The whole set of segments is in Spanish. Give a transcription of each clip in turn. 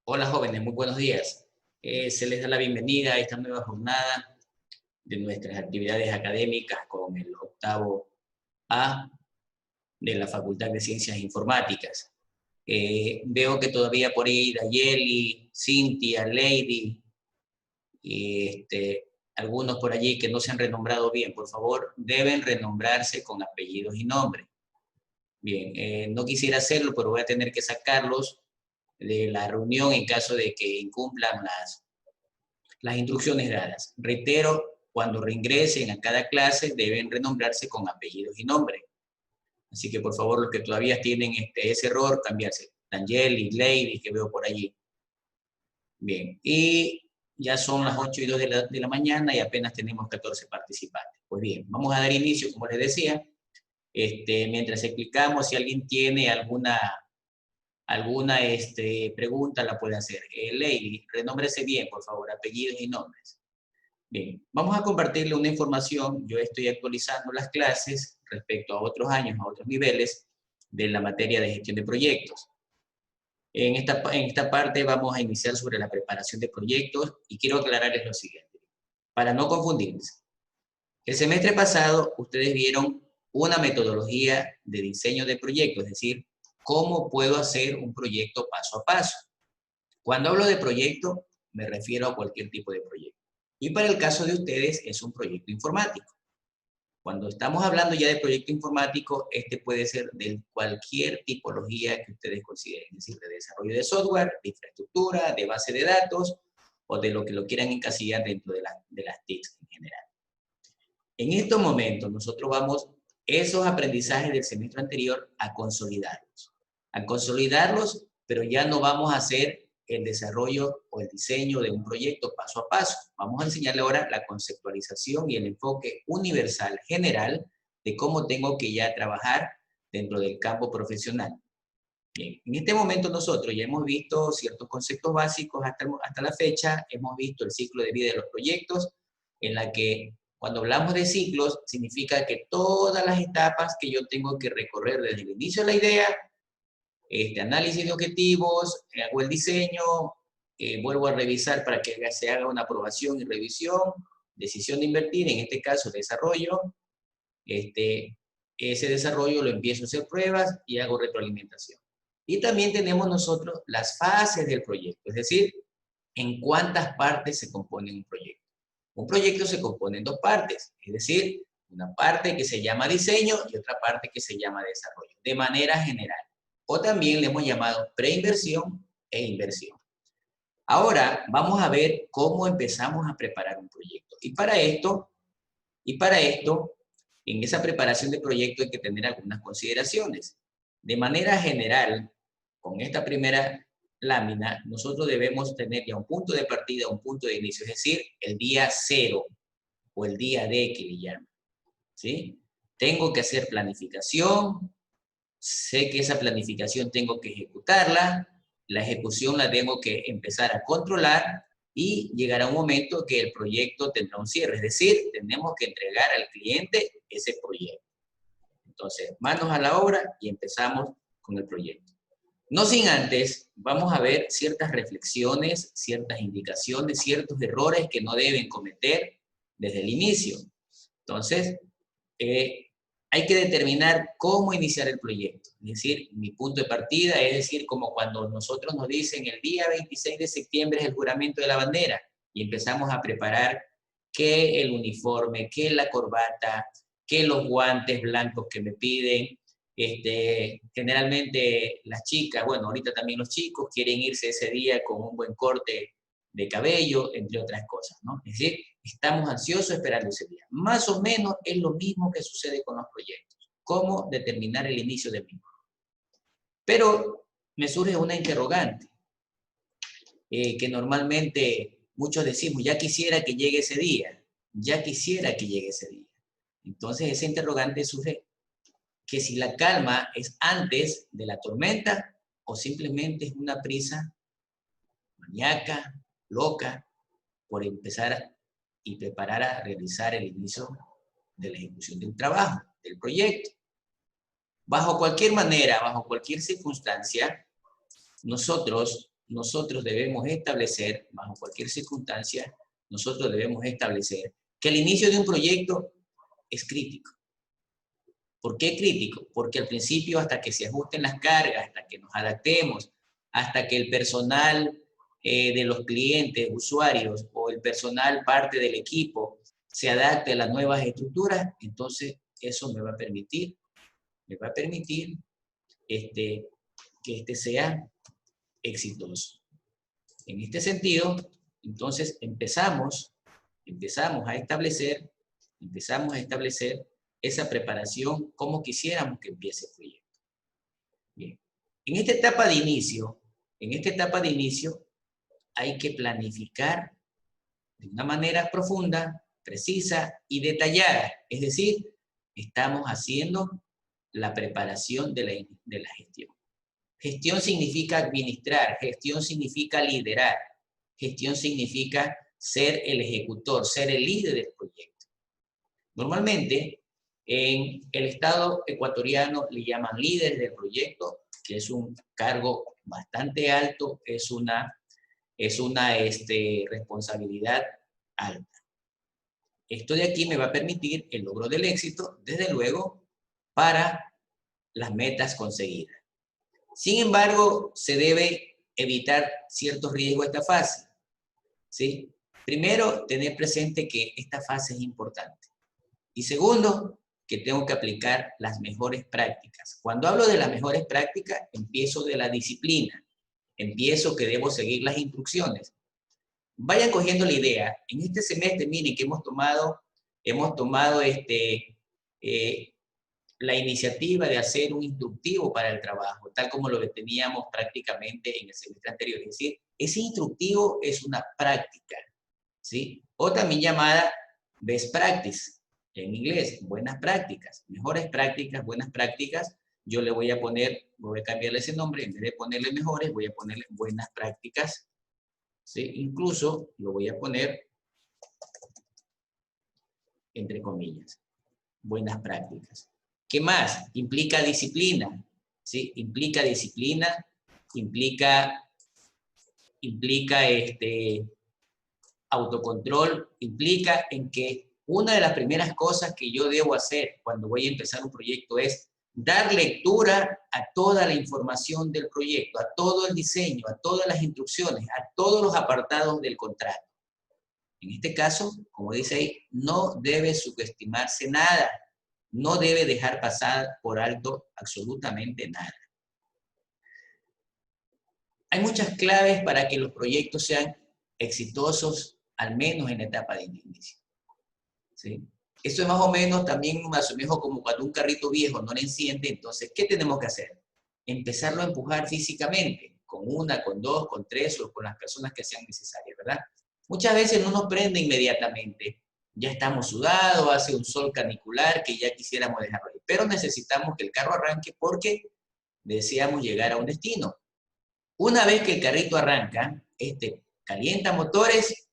Hola jóvenes, muy buenos días. Se les da la bienvenida a esta nueva jornada de nuestras actividades académicas con el octavo A de la Facultad de Ciencias Informáticas. Veo que todavía por ahí Dayeli, Cintia, Lady, y algunos por allí que no se han renombrado bien, por favor, deben renombrarse con apellidos y nombres. Bien, no quisiera hacerlo, pero voy a tener que sacarlos de la reunión en caso de que incumplan las instrucciones dadas. Reitero, cuando reingresen a cada clase deben renombrarse con apellidos y nombre. Así que por favor, los que todavía tienen ese error, cambiarse. Daniel y Lady, que veo por allí. Bien, y ya son las 8:02 de la mañana y apenas tenemos 14 participantes. Pues bien, vamos a dar inicio, como les decía. Mientras explicamos, si alguien tiene alguna pregunta, la puede hacer. Lady, renómbrese bien, por favor, apellidos y nombres. Bien, vamos a compartirle una información. Yo estoy actualizando las clases respecto a otros años, a otros niveles de la materia de gestión de proyectos. En esta parte vamos a iniciar sobre la preparación de proyectos y quiero aclararles lo siguiente, para no confundirse. El semestre pasado ustedes vieron una metodología de diseño de proyectos, es decir, cómo puedo hacer un proyecto paso a paso. Cuando hablo de proyecto, me refiero a cualquier tipo de proyecto. Y para el caso de ustedes, es un proyecto informático. Cuando estamos hablando ya de proyecto informático, puede ser de cualquier tipología que ustedes consideren, es decir, de desarrollo de software, de infraestructura, de base de datos, o de lo que lo quieran encasillar dentro de las TICs en general. En estos momentos, nosotros vamos esos aprendizajes del semestre anterior a consolidarlos, pero ya no vamos a hacer el desarrollo o el diseño de un proyecto paso a paso. Vamos a enseñarle ahora la conceptualización y el enfoque universal, general, de cómo tengo que ya trabajar dentro del campo profesional. Bien, en este momento nosotros ya hemos visto ciertos conceptos básicos hasta la fecha, hemos visto el ciclo de vida de los proyectos, en la que cuando hablamos de ciclos, significa que todas las etapas que yo tengo que recorrer desde el inicio de la idea, análisis de objetivos, hago el diseño, vuelvo a revisar para que se haga una aprobación y revisión, decisión de invertir, en este caso desarrollo, ese desarrollo lo empiezo a hacer pruebas y hago retroalimentación. Y también tenemos nosotros las fases del proyecto, es decir, en cuántas partes se compone un proyecto. Un proyecto se compone en dos partes, es decir, una parte que se llama diseño y otra parte que se llama desarrollo, de manera general. O también le hemos llamado preinversión e inversión. Ahora vamos a ver cómo empezamos a preparar un proyecto. Y para esto, en esa preparación de proyecto hay que tener algunas consideraciones. De manera general, con esta primera lámina, nosotros debemos tener ya un punto de partida, un punto de inicio, es decir, el día cero o el día D que le llaman, ¿sí? Tengo que hacer planificación, sé que esa planificación tengo que ejecutarla, la ejecución la tengo que empezar a controlar y llegará un momento que el proyecto tendrá un cierre, es decir, tenemos que entregar al cliente ese proyecto. Entonces, manos a la obra y empezamos con el proyecto. No sin antes, vamos a ver ciertas reflexiones, ciertas indicaciones, ciertos errores que no deben cometer desde el inicio. Entonces, hay que determinar cómo iniciar el proyecto. Es decir, mi punto de partida, es decir, como cuando nosotros nos dicen el día 26 de septiembre es el juramento de la bandera y empezamos a preparar qué el uniforme, qué la corbata, qué los guantes blancos que me piden. Generalmente las chicas, bueno, ahorita también los chicos quieren irse ese día con un buen corte de cabello, entre otras cosas, ¿no? Es decir, estamos ansiosos esperando ese día. Más o menos es lo mismo que sucede con los proyectos. ¿Cómo determinar el inicio del mismo? Pero me surge una interrogante, que normalmente muchos decimos, ya quisiera que llegue ese día, ya quisiera que llegue ese día. Entonces esa interrogante surge que si la calma es antes de la tormenta o simplemente es una prisa maníaca, loca, por empezar y preparar a realizar el inicio de la ejecución del trabajo, del proyecto. Bajo cualquier manera, bajo cualquier circunstancia, nosotros nosotros debemos establecer, bajo cualquier circunstancia, nosotros debemos establecer que el inicio de un proyecto es crítico. ¿Por qué crítico? Porque al principio, hasta que se ajusten las cargas, hasta que nos adaptemos, hasta que el personal de los clientes, usuarios, o el personal parte del equipo se adapte a las nuevas estructuras, entonces eso me va a permitir que este sea exitoso. En este sentido, entonces empezamos a establecer esa preparación como quisiéramos que empiece el proyecto. Bien. En esta etapa de inicio, hay que planificar de una manera profunda, precisa y detallada. Es decir, estamos haciendo la preparación de la gestión. Gestión significa administrar, gestión significa liderar, gestión significa ser el ejecutor, ser el líder del proyecto. Normalmente, en el Estado ecuatoriano le llaman líder del proyecto, que es un cargo bastante alto, es una responsabilidad alta. Esto de aquí me va a permitir el logro del éxito, desde luego, para las metas conseguidas. Sin embargo, se debe evitar ciertos riesgos esta fase, ¿sí? Primero, tener presente que esta fase es importante. Y segundo, que tengo que aplicar las mejores prácticas. Cuando hablo de las mejores prácticas, empiezo de la disciplina. Empiezo que debo seguir las instrucciones. Vayan cogiendo la idea. En este semestre, miren que hemos tomado la iniciativa de hacer un instructivo para el trabajo, tal como lo teníamos prácticamente en el semestre anterior. Es decir, ese instructivo es una práctica, ¿sí? O también llamada best practice, en inglés, buenas prácticas, mejores prácticas, buenas prácticas. Yo le voy a cambiarle ese nombre, en vez de ponerle mejores, voy a ponerle buenas prácticas, ¿sí? Incluso lo voy a poner entre comillas, buenas prácticas. ¿Qué más? Implica disciplina, ¿sí? Implica disciplina, implica autocontrol, implica en que una de las primeras cosas que yo debo hacer cuando voy a empezar un proyecto es dar lectura a toda la información del proyecto, a todo el diseño, a todas las instrucciones, a todos los apartados del contrato. En este caso, como dice ahí, no debe subestimarse nada, no debe dejar pasar por alto absolutamente nada. Hay muchas claves para que los proyectos sean exitosos, al menos en la etapa de inicio, ¿sí? Esto es más o menos también un asemejo como cuando un carrito viejo no le enciende. Entonces, ¿qué tenemos que hacer? Empezarlo a empujar físicamente, con una, con dos, con tres o con las personas que sean necesarias, ¿verdad? Muchas veces no nos prende inmediatamente. Ya estamos sudados, hace un sol canicular que ya quisiéramos dejarlo ahí. Pero necesitamos que el carro arranque porque deseamos llegar a un destino. Una vez que el carrito arranca, calienta motores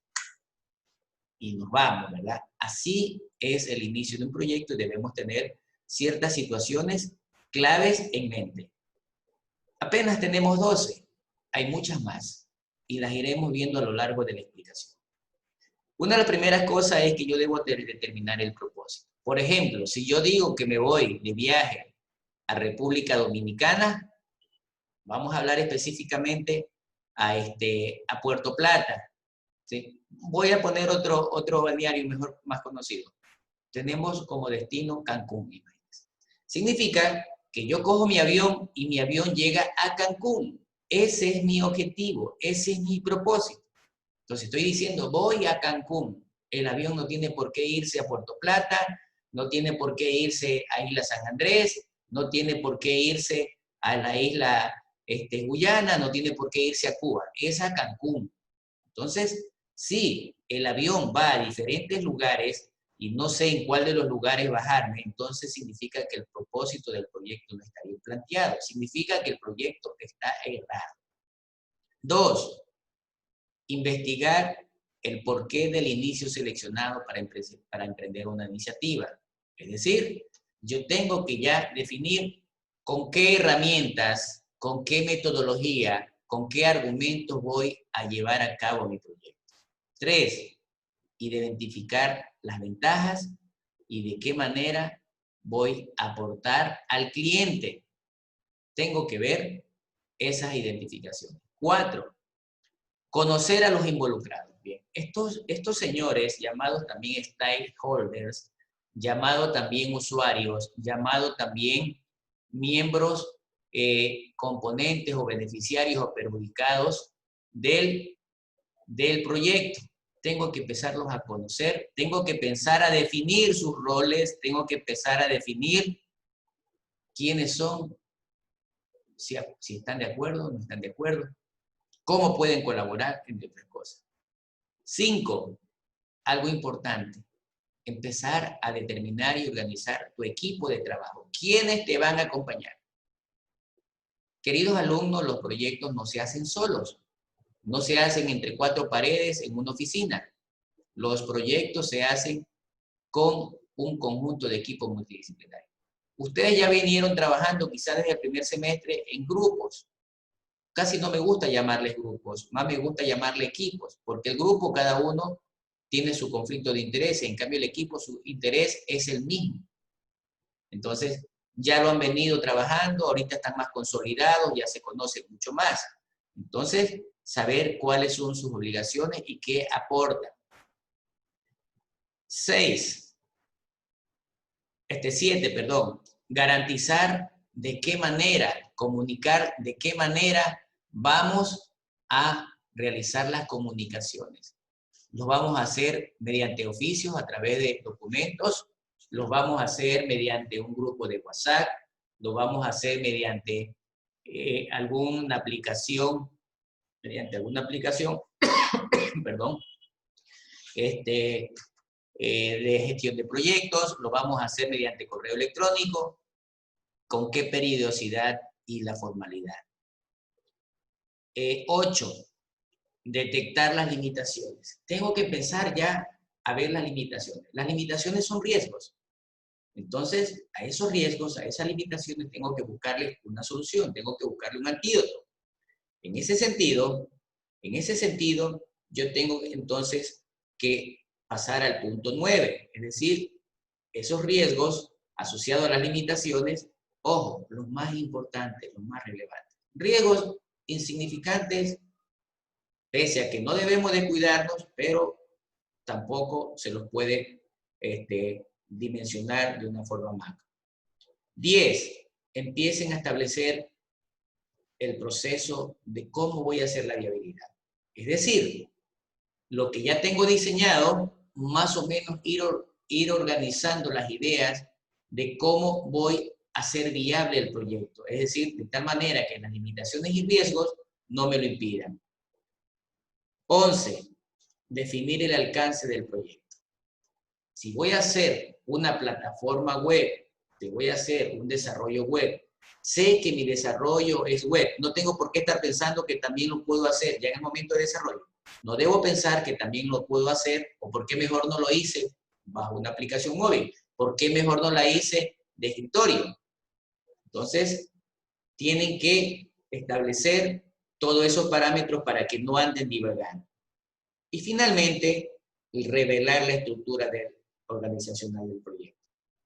y nos vamos, ¿verdad? Así es el inicio de un proyecto y debemos tener ciertas situaciones claves en mente. Apenas tenemos 12, hay muchas más y las iremos viendo a lo largo de la explicación. Una de las primeras cosas es que yo debo determinar el propósito. Por ejemplo, si yo digo que me voy de viaje a República Dominicana, vamos a hablar específicamente a Puerto Plata, ¿sí? Voy a poner otro balneario más conocido. Tenemos como destino Cancún. Significa que yo cojo mi avión y mi avión llega a Cancún. Ese es mi objetivo, ese es mi propósito. Entonces estoy diciendo, voy a Cancún. El avión no tiene por qué irse a Puerto Plata, no tiene por qué irse a Isla San Andrés, no tiene por qué irse a la isla Guyana, no tiene por qué irse a Cuba, es a Cancún. Entonces, si el avión va a diferentes lugares y no sé en cuál de los lugares bajarme, entonces significa que el propósito del proyecto no está bien planteado, significa que el proyecto está errado. 2, investigar el porqué del inicio seleccionado para emprender una iniciativa. Es decir, yo tengo que ya definir con qué herramientas, con qué metodología, con qué argumentos voy a llevar a cabo mi proyecto. 3, identificar las ventajas y de qué manera voy a aportar al cliente. Tengo que ver esas identificaciones. 4, conocer a los involucrados. Bien, estos señores, llamados también stakeholders, llamados también usuarios, llamados también miembros, componentes o beneficiarios o perjudicados del proyecto. Tengo que empezarlos a conocer, tengo que empezar a definir sus roles, tengo que empezar a definir quiénes son, si están de acuerdo o no están de acuerdo, cómo pueden colaborar, entre otras cosas. 5, algo importante, empezar a determinar y organizar tu equipo de trabajo. ¿Quiénes te van a acompañar? Queridos alumnos, los proyectos no se hacen solos, no se hacen entre 4 paredes en una oficina. Los proyectos se hacen con un conjunto de equipos multidisciplinarios. Ustedes ya vinieron trabajando quizás desde el primer semestre en grupos. Casi no me gusta llamarles grupos, más me gusta llamarle equipos, porque el grupo cada uno tiene su conflicto de interés, en cambio el equipo su interés es el mismo. Entonces, ya lo han venido trabajando, ahorita están más consolidados, ya se conocen mucho más. Entonces, saber cuáles son sus obligaciones y qué aportan. 7, garantizar de qué manera, comunicar de qué manera vamos a realizar las comunicaciones. Los vamos a hacer mediante oficios, a través de documentos, los vamos a hacer mediante un grupo de WhatsApp, los vamos a hacer mediante alguna aplicación, perdón, de gestión de proyectos, lo vamos a hacer mediante correo electrónico, con qué periodicidad y la formalidad. 8, detectar las limitaciones. Tengo que empezar ya a ver las limitaciones. Las limitaciones son riesgos. Entonces, a esos riesgos, a esas limitaciones, tengo que buscarle una solución, tengo que buscarle un antídoto. En ese sentido, yo tengo entonces que pasar al punto 9, es decir, esos riesgos asociados a las limitaciones, ojo, los más importantes, los más relevantes. Riesgos insignificantes, pese a que no debemos de cuidarnos, pero tampoco se los puede dimensionar de una forma macro. 10, empiecen a establecer el proceso de cómo voy a hacer la viabilidad. Es decir, lo que ya tengo diseñado, más o menos ir organizando las ideas de cómo voy a hacer viable el proyecto. Es decir, de tal manera que las limitaciones y riesgos no me lo impidan. 11, definir el alcance del proyecto. Si voy a hacer una plataforma web, si voy a hacer un desarrollo web, sé que mi desarrollo es web, no tengo por qué estar pensando que también lo puedo hacer ya en el momento de desarrollo. No debo pensar que también lo puedo hacer, o por qué mejor no lo hice bajo una aplicación móvil, por qué mejor no la hice de escritorio. Entonces, tienen que establecer todos esos parámetros para que no anden divagando. Y finalmente, revelar la estructura organizacional del proyecto.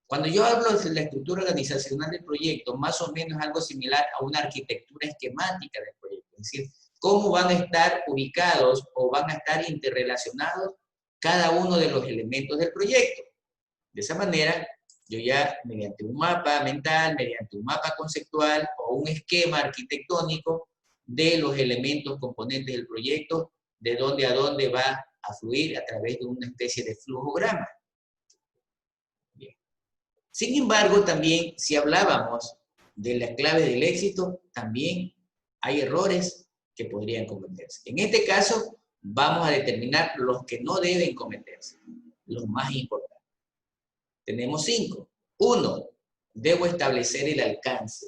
Cuando yo hablo de la estructura organizacional del proyecto, más o menos algo similar a una arquitectura esquemática del proyecto. Es decir, cómo van a estar ubicados o van a estar interrelacionados cada uno de los elementos del proyecto. De esa manera, yo ya mediante un mapa mental, mediante un mapa conceptual o un esquema arquitectónico de los elementos componentes del proyecto, de dónde a dónde va a fluir a través de una especie de flujograma. Bien. Sin embargo, también si hablábamos de la clave del éxito, también hay errores que podrían cometerse. En este caso, vamos a determinar los que no deben cometerse, los más importantes. Tenemos 5. 1, debo establecer el alcance.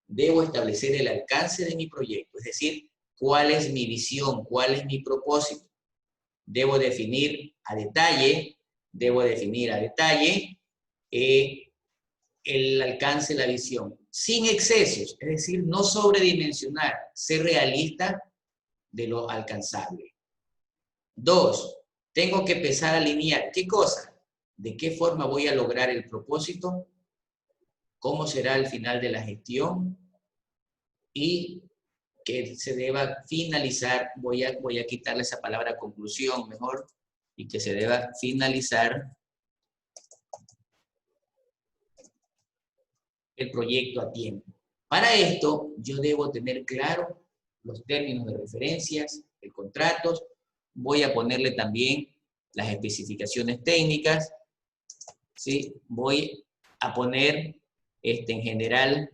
Debo establecer el alcance de mi proyecto, es decir, cuál es mi visión, cuál es mi propósito. Debo definir a detalle el alcance, la visión. sin excesos, es decir, no sobredimensionar, ser realista de lo alcanzable. 2, tengo que empezar a alinear. ¿Qué cosa? ¿De qué forma voy a lograr el propósito? ¿Cómo será el final de la gestión? Y que se deba finalizar, voy a quitarle esa palabra conclusión mejor, y que se deba finalizar el proyecto a tiempo. Para esto, yo debo tener claro los términos de referencias, el contrato, voy a ponerle también las especificaciones técnicas, ¿sí? Voy a poner en general,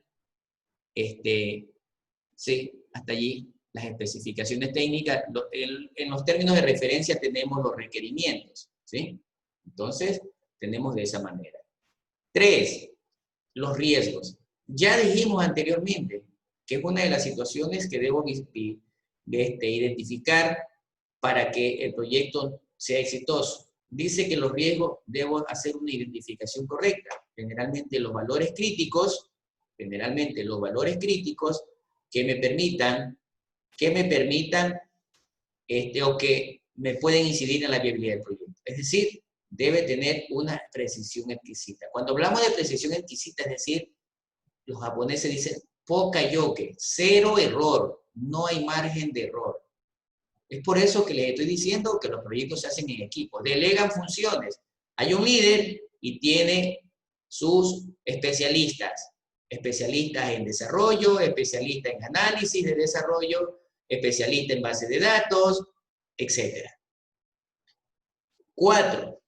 sí, hasta allí las especificaciones técnicas. En los términos de referencia tenemos los requerimientos, ¿sí? Entonces, tenemos de esa manera. 3, los riesgos. Ya dijimos anteriormente que es una de las situaciones que debo identificar para que el proyecto sea exitoso. Dice que los riesgos debo hacer una identificación correcta. Generalmente los valores críticos que me permitan, o que me pueden incidir en la viabilidad del proyecto. Es decir, debe tener una precisión exquisita. Cuando hablamos de precisión exquisita, es decir, los japoneses dicen poca yoke, cero error, no hay margen de error. Es por eso que les estoy diciendo que los proyectos se hacen en equipo, delegan funciones. Hay un líder y tiene sus especialistas en desarrollo, especialistas en análisis de desarrollo, especialistas en base de datos, etc. 4,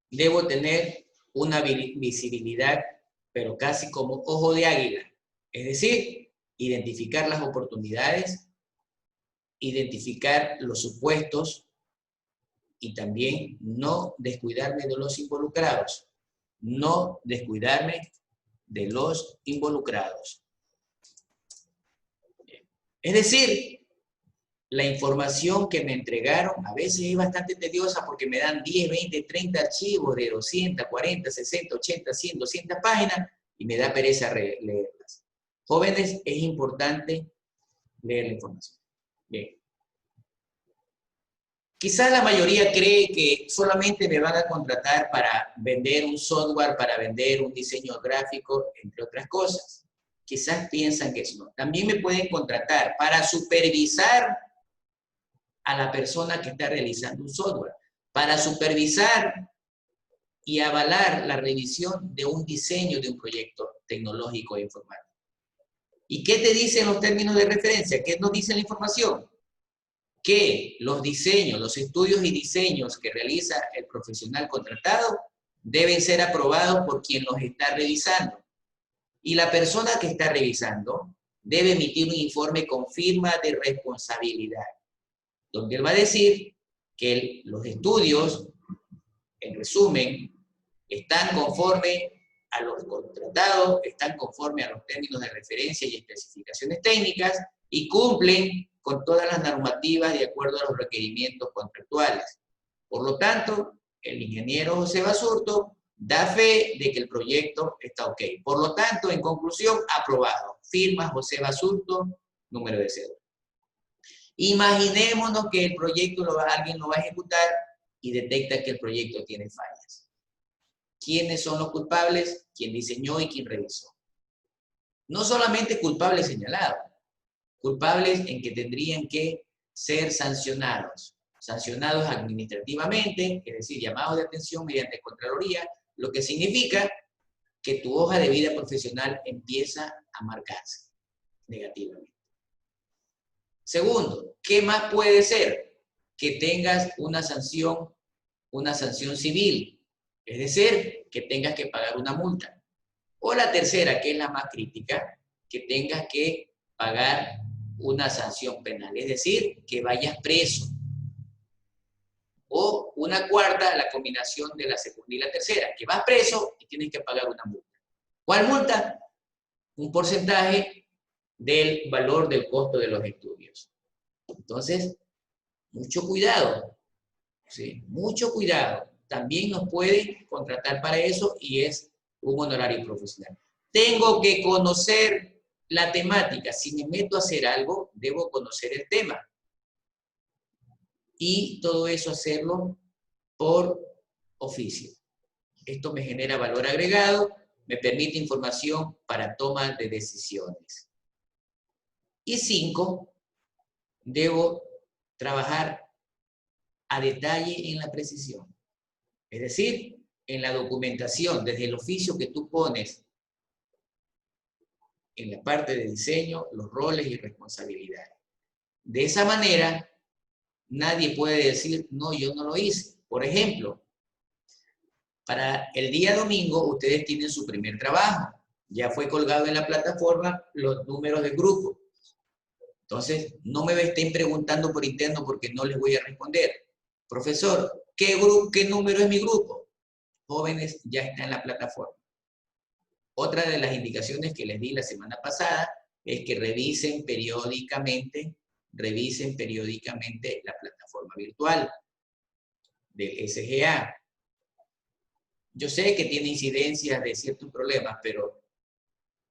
debo tener una visibilidad, pero casi como ojo de águila. Es decir, identificar las oportunidades, identificar los supuestos y también no descuidarme de los involucrados. No descuidarme de los involucrados. Es decir, la información que me entregaron a veces es bastante tediosa porque me dan 10, 20, 30 archivos de 200, 40, 60, 80, 100, 200 páginas y me da pereza leerlas. Jóvenes, es importante leer la información. Bien. Quizás la mayoría cree que solamente me van a contratar para vender un software, para vender un diseño gráfico, entre otras cosas. Quizás piensan que eso no. También me pueden contratar para supervisar a la persona que está realizando un software, para supervisar y avalar la revisión de un diseño de un proyecto tecnológico e informático. ¿Y qué te dicen los términos de referencia? ¿Qué nos dice la información? Que los diseños, los estudios y diseños que realiza el profesional contratado deben ser aprobados por quien los está revisando. Y la persona que está revisando debe emitir un informe con firma de responsabilidad, donde él va a decir que los estudios, en resumen, están conforme a los contratados, están conforme a los términos de referencia y especificaciones técnicas y cumplen con todas las normativas de acuerdo a los requerimientos contractuales. Por lo tanto, el ingeniero José Basurto da fe de que el proyecto está ok. Por lo tanto, en conclusión, aprobado. Firma José Basurto, número de cédula. Imaginémonos que el proyecto alguien lo va a ejecutar y detecta que el proyecto tiene fallas. ¿Quiénes son los culpables? Quien diseñó y quien revisó. No solamente culpables señalados, culpables en que tendrían que ser sancionados administrativamente, es decir, llamados de atención mediante Contraloría, lo que significa que tu hoja de vida profesional empieza a marcarse negativamente. Segundo, ¿qué más puede ser? Que tengas una sanción civil, es decir, que tengas que pagar una multa. O la tercera, que es la más crítica, que tengas que pagar una sanción penal, es decir, que vayas preso. O una cuarta, la combinación de la segunda y la tercera, que vas preso y tienes que pagar una multa. ¿Cuál multa? Un porcentaje del valor del costo de los estudios. Entonces, mucho cuidado, ¿sí? Mucho cuidado. También nos pueden contratar para eso y es un honorario profesional. Tengo que conocer la temática. Si me meto a hacer algo, debo conocer el tema. Y todo eso hacerlo por oficio. Esto me genera valor agregado, me permite información para toma de decisiones. Y 5, debo trabajar a detalle en la precisión. Es decir, en la documentación, desde el oficio que tú pones en la parte de diseño, los roles y responsabilidades. De esa manera, nadie puede decir, no, yo no lo hice. Por ejemplo, para el día domingo, ustedes tienen su primer trabajo. Ya fue colgado en la plataforma los números del grupo. Entonces, no me estén preguntando por interno porque no les voy a responder. Profesor, ¿qué número es mi grupo? Jóvenes, ya está en la plataforma. Otra de las indicaciones que les di la semana pasada es que revisen periódicamente la plataforma virtual del SGA. Yo sé que tiene incidencias de ciertos problemas, pero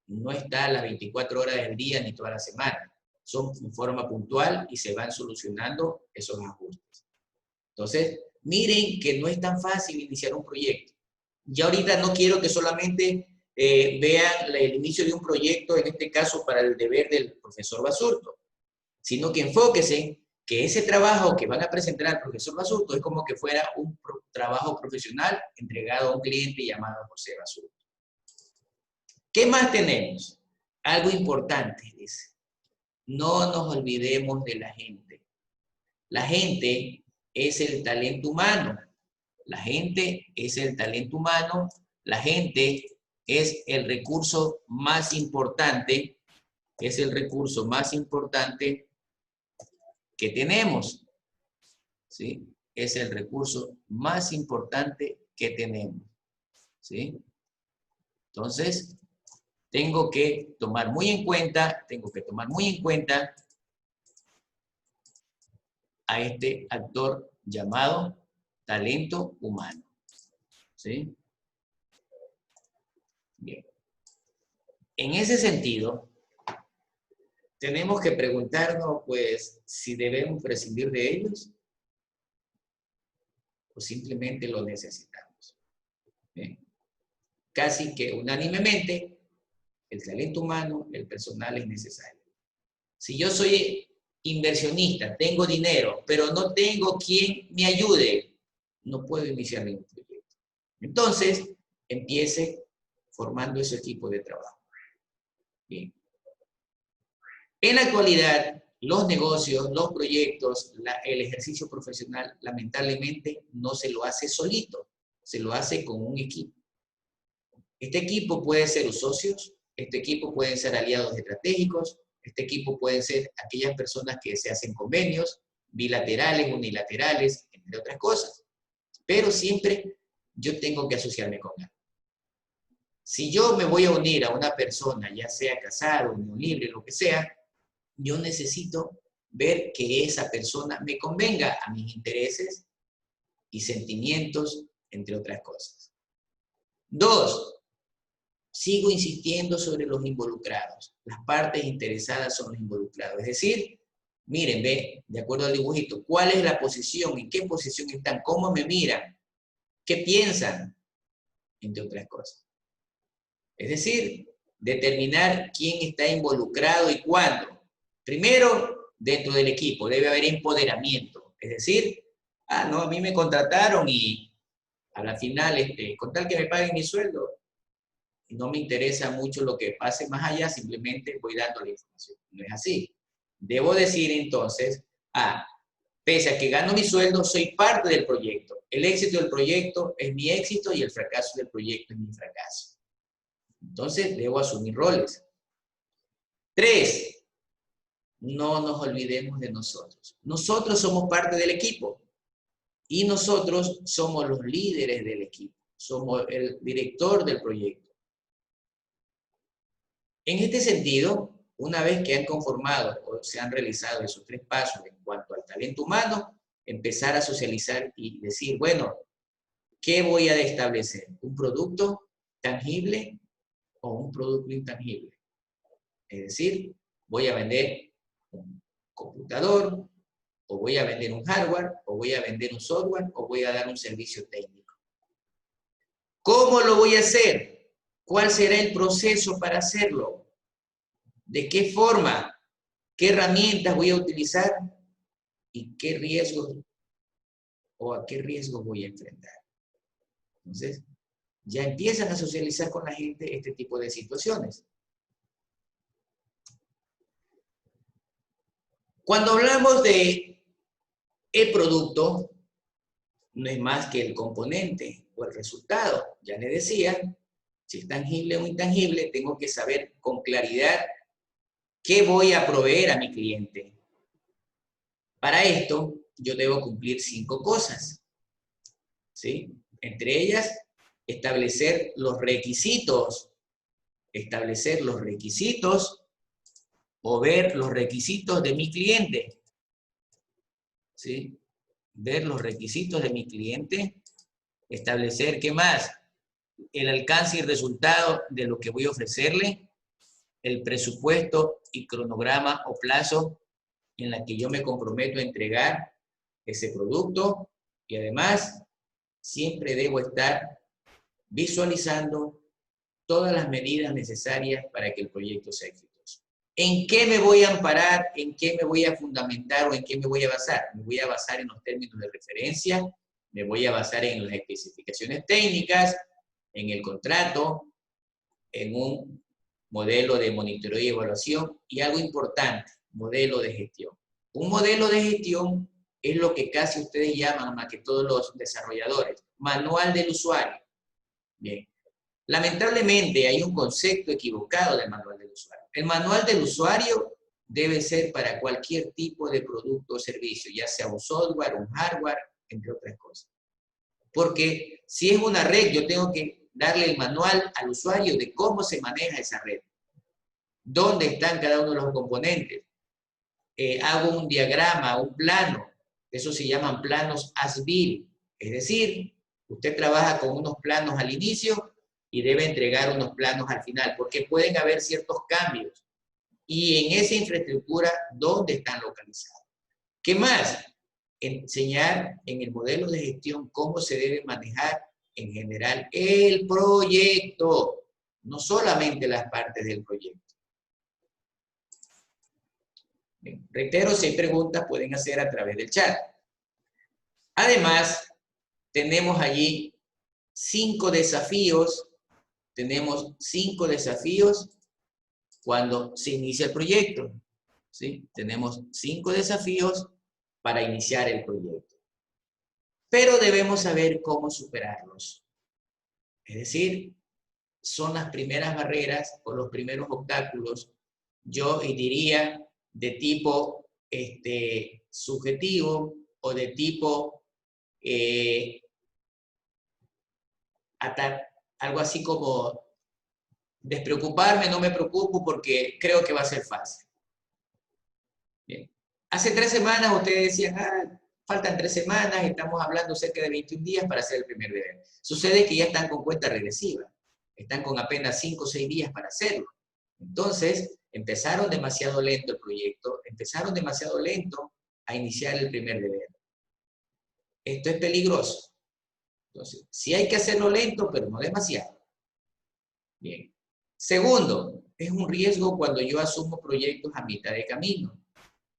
no está las 24 horas del día ni toda la semana. Son en forma puntual y se van solucionando esos ajustes. Entonces, miren que no es tan fácil iniciar un proyecto. Ya ahorita no quiero que solamente vean el inicio de un proyecto, en este caso para el deber del profesor Basurto, sino que enfóquense que ese trabajo que van a presentar al profesor Basurto es como que fuera un trabajo profesional entregado a un cliente llamado José Basurto. ¿Qué más tenemos? Algo importante, dice. No nos olvidemos de la gente. La gente es el talento humano. La gente es el talento humano. La gente es el recurso más importante. Es el recurso más importante que tenemos. ¿Sí? Es el recurso más importante que tenemos. ¿Sí? Entonces, tengo que tomar muy en cuenta a este actor llamado talento humano. ¿Sí? Bien. En ese sentido, tenemos que preguntarnos, pues, si debemos prescindir de ellos o simplemente lo necesitamos. ¿Bien? Casi que unánimemente, el talento humano, el personal es necesario. Si yo soy inversionista, tengo dinero, pero no tengo quien me ayude, no puedo iniciar ningún proyecto. Entonces, empiece formando ese equipo de trabajo. Bien. En la actualidad, los negocios, los proyectos, el ejercicio profesional, lamentablemente, no se lo hace solito, se lo hace con un equipo. Este equipo puede ser los socios, este equipo pueden ser aliados estratégicos, este equipo pueden ser aquellas personas que se hacen convenios, bilaterales, unilaterales, entre otras cosas. Pero siempre yo tengo que asociarme con él. Si yo me voy a unir a una persona, ya sea casado, unión libre, lo que sea, yo necesito ver que esa persona me convenga a mis intereses y sentimientos, entre otras cosas. 2, sigo insistiendo sobre los involucrados. Las partes interesadas son los involucrados. Es decir, miren, ve, de acuerdo al dibujito, ¿cuál es la posición? ¿En qué posición están? ¿Cómo me miran? ¿Qué piensan? Entre otras cosas. Es decir, determinar quién está involucrado y cuándo. Primero, dentro del equipo debe haber empoderamiento. Es decir, no, a mí me contrataron y a la final, con tal que me paguen mi sueldo, no me interesa mucho lo que pase más allá, simplemente voy dando la información. No es así. Debo decir entonces, pese a que gano mi sueldo, soy parte del proyecto. El éxito del proyecto es mi éxito y el fracaso del proyecto es mi fracaso. Entonces, debo asumir roles. 3, no nos olvidemos de nosotros. Nosotros somos parte del equipo y nosotros somos los líderes del equipo. Somos el director del proyecto. En este sentido, una vez que han conformado o se han realizado esos 3 pasos en cuanto al talento humano, empezar a socializar y decir, bueno, ¿qué voy a establecer? ¿Un producto tangible o un producto intangible. Es decir, voy a vender un computador, o voy a vender un hardware, o voy a vender un software, o voy a dar un servicio técnico. ¿Cómo lo voy a hacer? ¿Cuál será el proceso para hacerlo? ¿De qué forma? ¿Qué herramientas voy a utilizar? ¿Y qué riesgos o a qué riesgos voy a enfrentar? Entonces, ya empiezan a socializar con la gente este tipo de situaciones. Cuando hablamos de el producto, no es más que el componente o el resultado. Ya le decía, si es tangible o intangible, tengo que saber con claridad qué voy a proveer a mi cliente. Para esto, yo debo cumplir 5 cosas, ¿sí? Entre ellas, establecer los requisitos o ver los requisitos de mi cliente, ¿sí? Ver los requisitos de mi cliente, establecer, ¿qué más? El alcance y resultado de lo que voy a ofrecerle, el presupuesto y cronograma o plazo en la que yo me comprometo a entregar ese producto, y además siempre debo estar visualizando todas las medidas necesarias para que el proyecto sea exitoso. ¿En qué me voy a amparar? ¿En qué me voy a fundamentar o en qué me voy a basar? Me voy a basar en los términos de referencia, me voy a basar en las especificaciones técnicas, en el contrato, en un modelo de monitoreo y evaluación, y algo importante, modelo de gestión. Un modelo de gestión es lo que casi ustedes llaman, más que todos los desarrolladores, manual del usuario. Bien. Lamentablemente hay un concepto equivocado del manual del usuario. El manual del usuario debe ser para cualquier tipo de producto o servicio, ya sea un software, un hardware, entre otras cosas. Porque si es una red, yo tengo que darle el manual al usuario de cómo se maneja esa red. ¿Dónde están cada uno de los componentes? Hago un diagrama, un plano. Eso se llaman planos as-built. Es decir, usted trabaja con unos planos al inicio y debe entregar unos planos al final, porque pueden haber ciertos cambios. Y en esa infraestructura, ¿dónde están localizados? ¿Qué más? Enseñar en el modelo de gestión cómo se debe manejar en general el proyecto, no solamente las partes del proyecto. Bien, reitero, si hay preguntas pueden hacer a través del chat. Además, tenemos allí 5 desafíos. Tenemos 5 desafíos cuando se inicia el proyecto, ¿sí? Tenemos 5 desafíos para iniciar el proyecto. Pero debemos saber cómo superarlos. Es decir, son las primeras barreras o los primeros obstáculos, yo diría, de tipo subjetivo o de tipo algo así como despreocuparme, no me preocupo porque creo que va a ser fácil. Bien. Hace 3 semanas ustedes decían, faltan 3 semanas, estamos hablando cerca de 21 días para hacer el primer deber. Sucede que ya están con cuenta regresiva, están con apenas 5 o 6 días para hacerlo. Entonces, empezaron demasiado lento el proyecto, empezaron demasiado lento a iniciar el primer deber. Esto es peligroso. Entonces, sí hay que hacerlo lento, pero no demasiado. Bien. Segundo, es un riesgo cuando yo asumo proyectos a mitad de camino,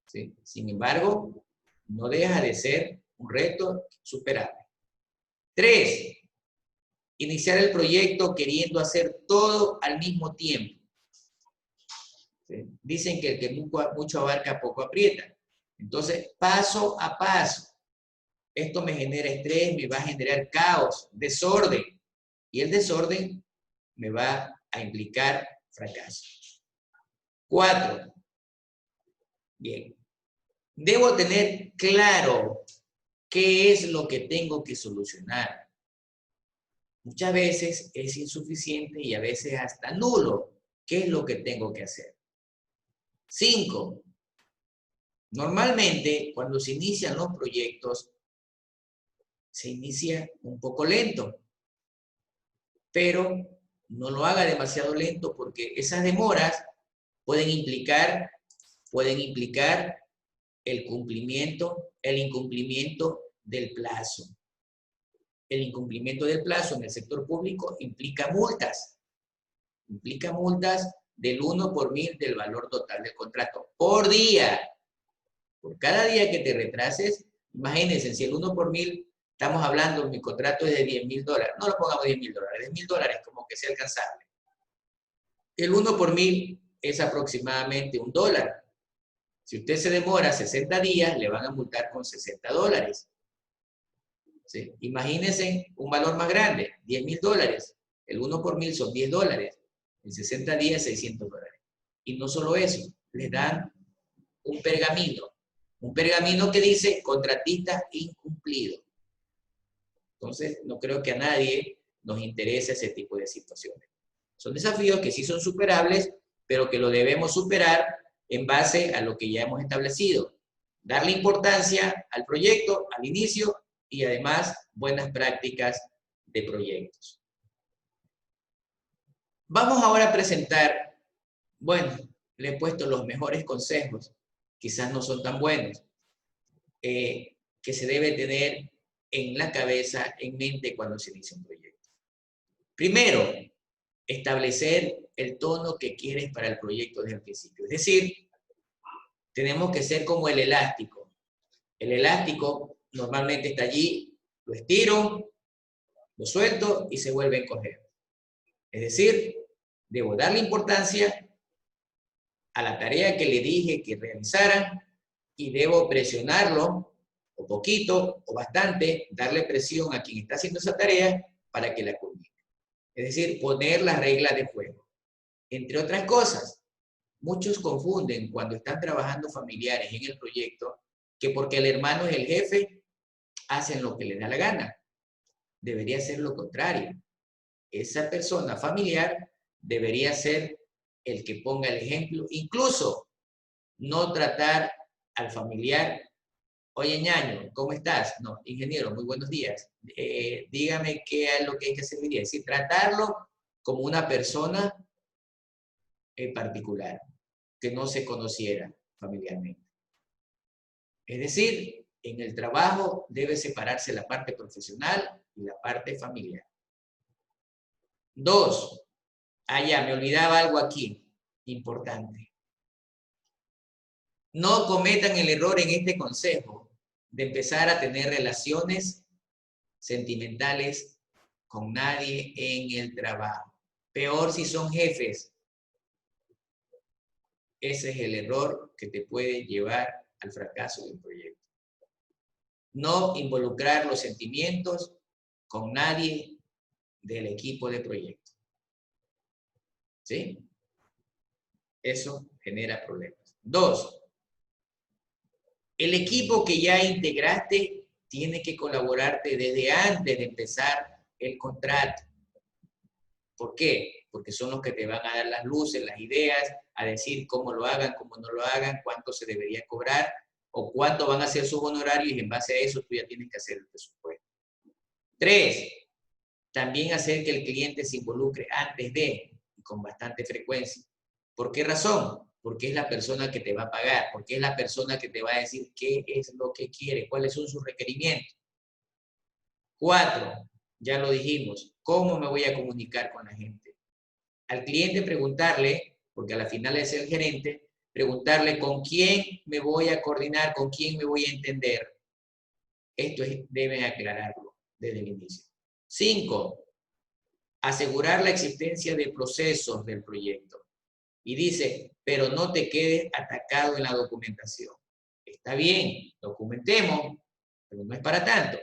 ¿sí? Sin embargo, no deja de ser un reto superable. 3, iniciar el proyecto queriendo hacer todo al mismo tiempo. ¿Sí? Dicen que el que mucho abarca, poco aprieta. Entonces, paso a paso. Esto me genera estrés, me va a generar caos, desorden. Y el desorden me va a implicar fracaso. 4. Bien. Debo tener claro qué es lo que tengo que solucionar. Muchas veces es insuficiente y a veces hasta nulo. ¿Qué es lo que tengo que hacer? 5. Normalmente, cuando se inician los proyectos, se inicia un poco lento, pero no lo haga demasiado lento porque esas demoras pueden implicar el incumplimiento del plazo. El incumplimiento del plazo en el sector público implica multas. Implica multas del 1 por 1000 del valor total del contrato. Por día. Por cada día que te retrases, imagínense, si el 1 por 1000, estamos hablando, mi contrato es de $10,000. No lo pongamos $10,000, $10,000 como que sea alcanzable. El 1 por 1000 es aproximadamente $1. Si usted se demora 60 días, le van a multar con $60. ¿Sí? Imagínense un valor más grande, $10,000. El 1 por 1000 son $10. En 60 días, $600. Y no solo eso, les dan un pergamino que dice contratista incumplido. Entonces, no creo que a nadie nos interese ese tipo de situaciones. Son desafíos que sí son superables, pero que lo debemos superar en base a lo que ya hemos establecido. Darle importancia al proyecto, al inicio, y además buenas prácticas de proyectos. Vamos ahora a presentar, bueno, le he puesto los mejores consejos, quizás no son tan buenos, que se debe tener en la cabeza, en mente cuando se inicia un proyecto. Primero, establecer el tono que quieres para el proyecto desde el principio. Es decir, tenemos que ser como el elástico. El elástico normalmente está allí, lo estiro, lo suelto y se vuelve a encoger. Es decir, debo darle importancia a la tarea que le dije que realizara y debo presionarlo, o poquito, o bastante, darle presión a quien está haciendo esa tarea para que la culmine. Es decir, poner las reglas de juego. Entre otras cosas, muchos confunden cuando están trabajando familiares en el proyecto que porque el hermano es el jefe, hacen lo que les da la gana. Debería ser lo contrario. Esa persona familiar debería ser el que ponga el ejemplo, incluso no tratar al familiar, oye ñaño, ¿cómo estás? No, ingeniero, muy buenos días. Dígame qué es lo que hay que hacer hoy día. Es decir, tratarlo como una persona particular, que no se conociera familiarmente. Es decir, en el trabajo debe separarse la parte profesional y la parte familiar. 2, me olvidaba algo aquí, importante. No cometan el error en este consejo de empezar a tener relaciones sentimentales con nadie en el trabajo. Peor si son jefes. Ese es el error que te puede llevar al fracaso del proyecto. No involucrar los sentimientos con nadie del equipo de proyecto. ¿Sí? Eso genera problemas. 2, el equipo que ya integraste tiene que colaborarte desde antes de empezar el contrato. ¿Por qué? Porque son los que te van a dar las luces, las ideas, a decir cómo lo hagan, cómo no lo hagan, cuánto se debería cobrar, o cuánto van a ser sus honorarios, y en base a eso tú ya tienes que hacer el presupuesto. 3, también hacer que el cliente se involucre antes de, y con bastante frecuencia. ¿Por qué razón? Porque es la persona que te va a pagar, porque es la persona que te va a decir qué es lo que quiere, cuáles son sus requerimientos. 4, ya lo dijimos, ¿cómo me voy a comunicar con la gente? Al cliente preguntarle, porque a la final es el gerente, preguntarle con quién me voy a coordinar, con quién me voy a entender. Esto deben aclararlo desde el inicio. 5, asegurar la existencia de procesos del proyecto. Y dice, pero no te quedes atacado en la documentación. Está bien, documentemos, pero no es para tanto.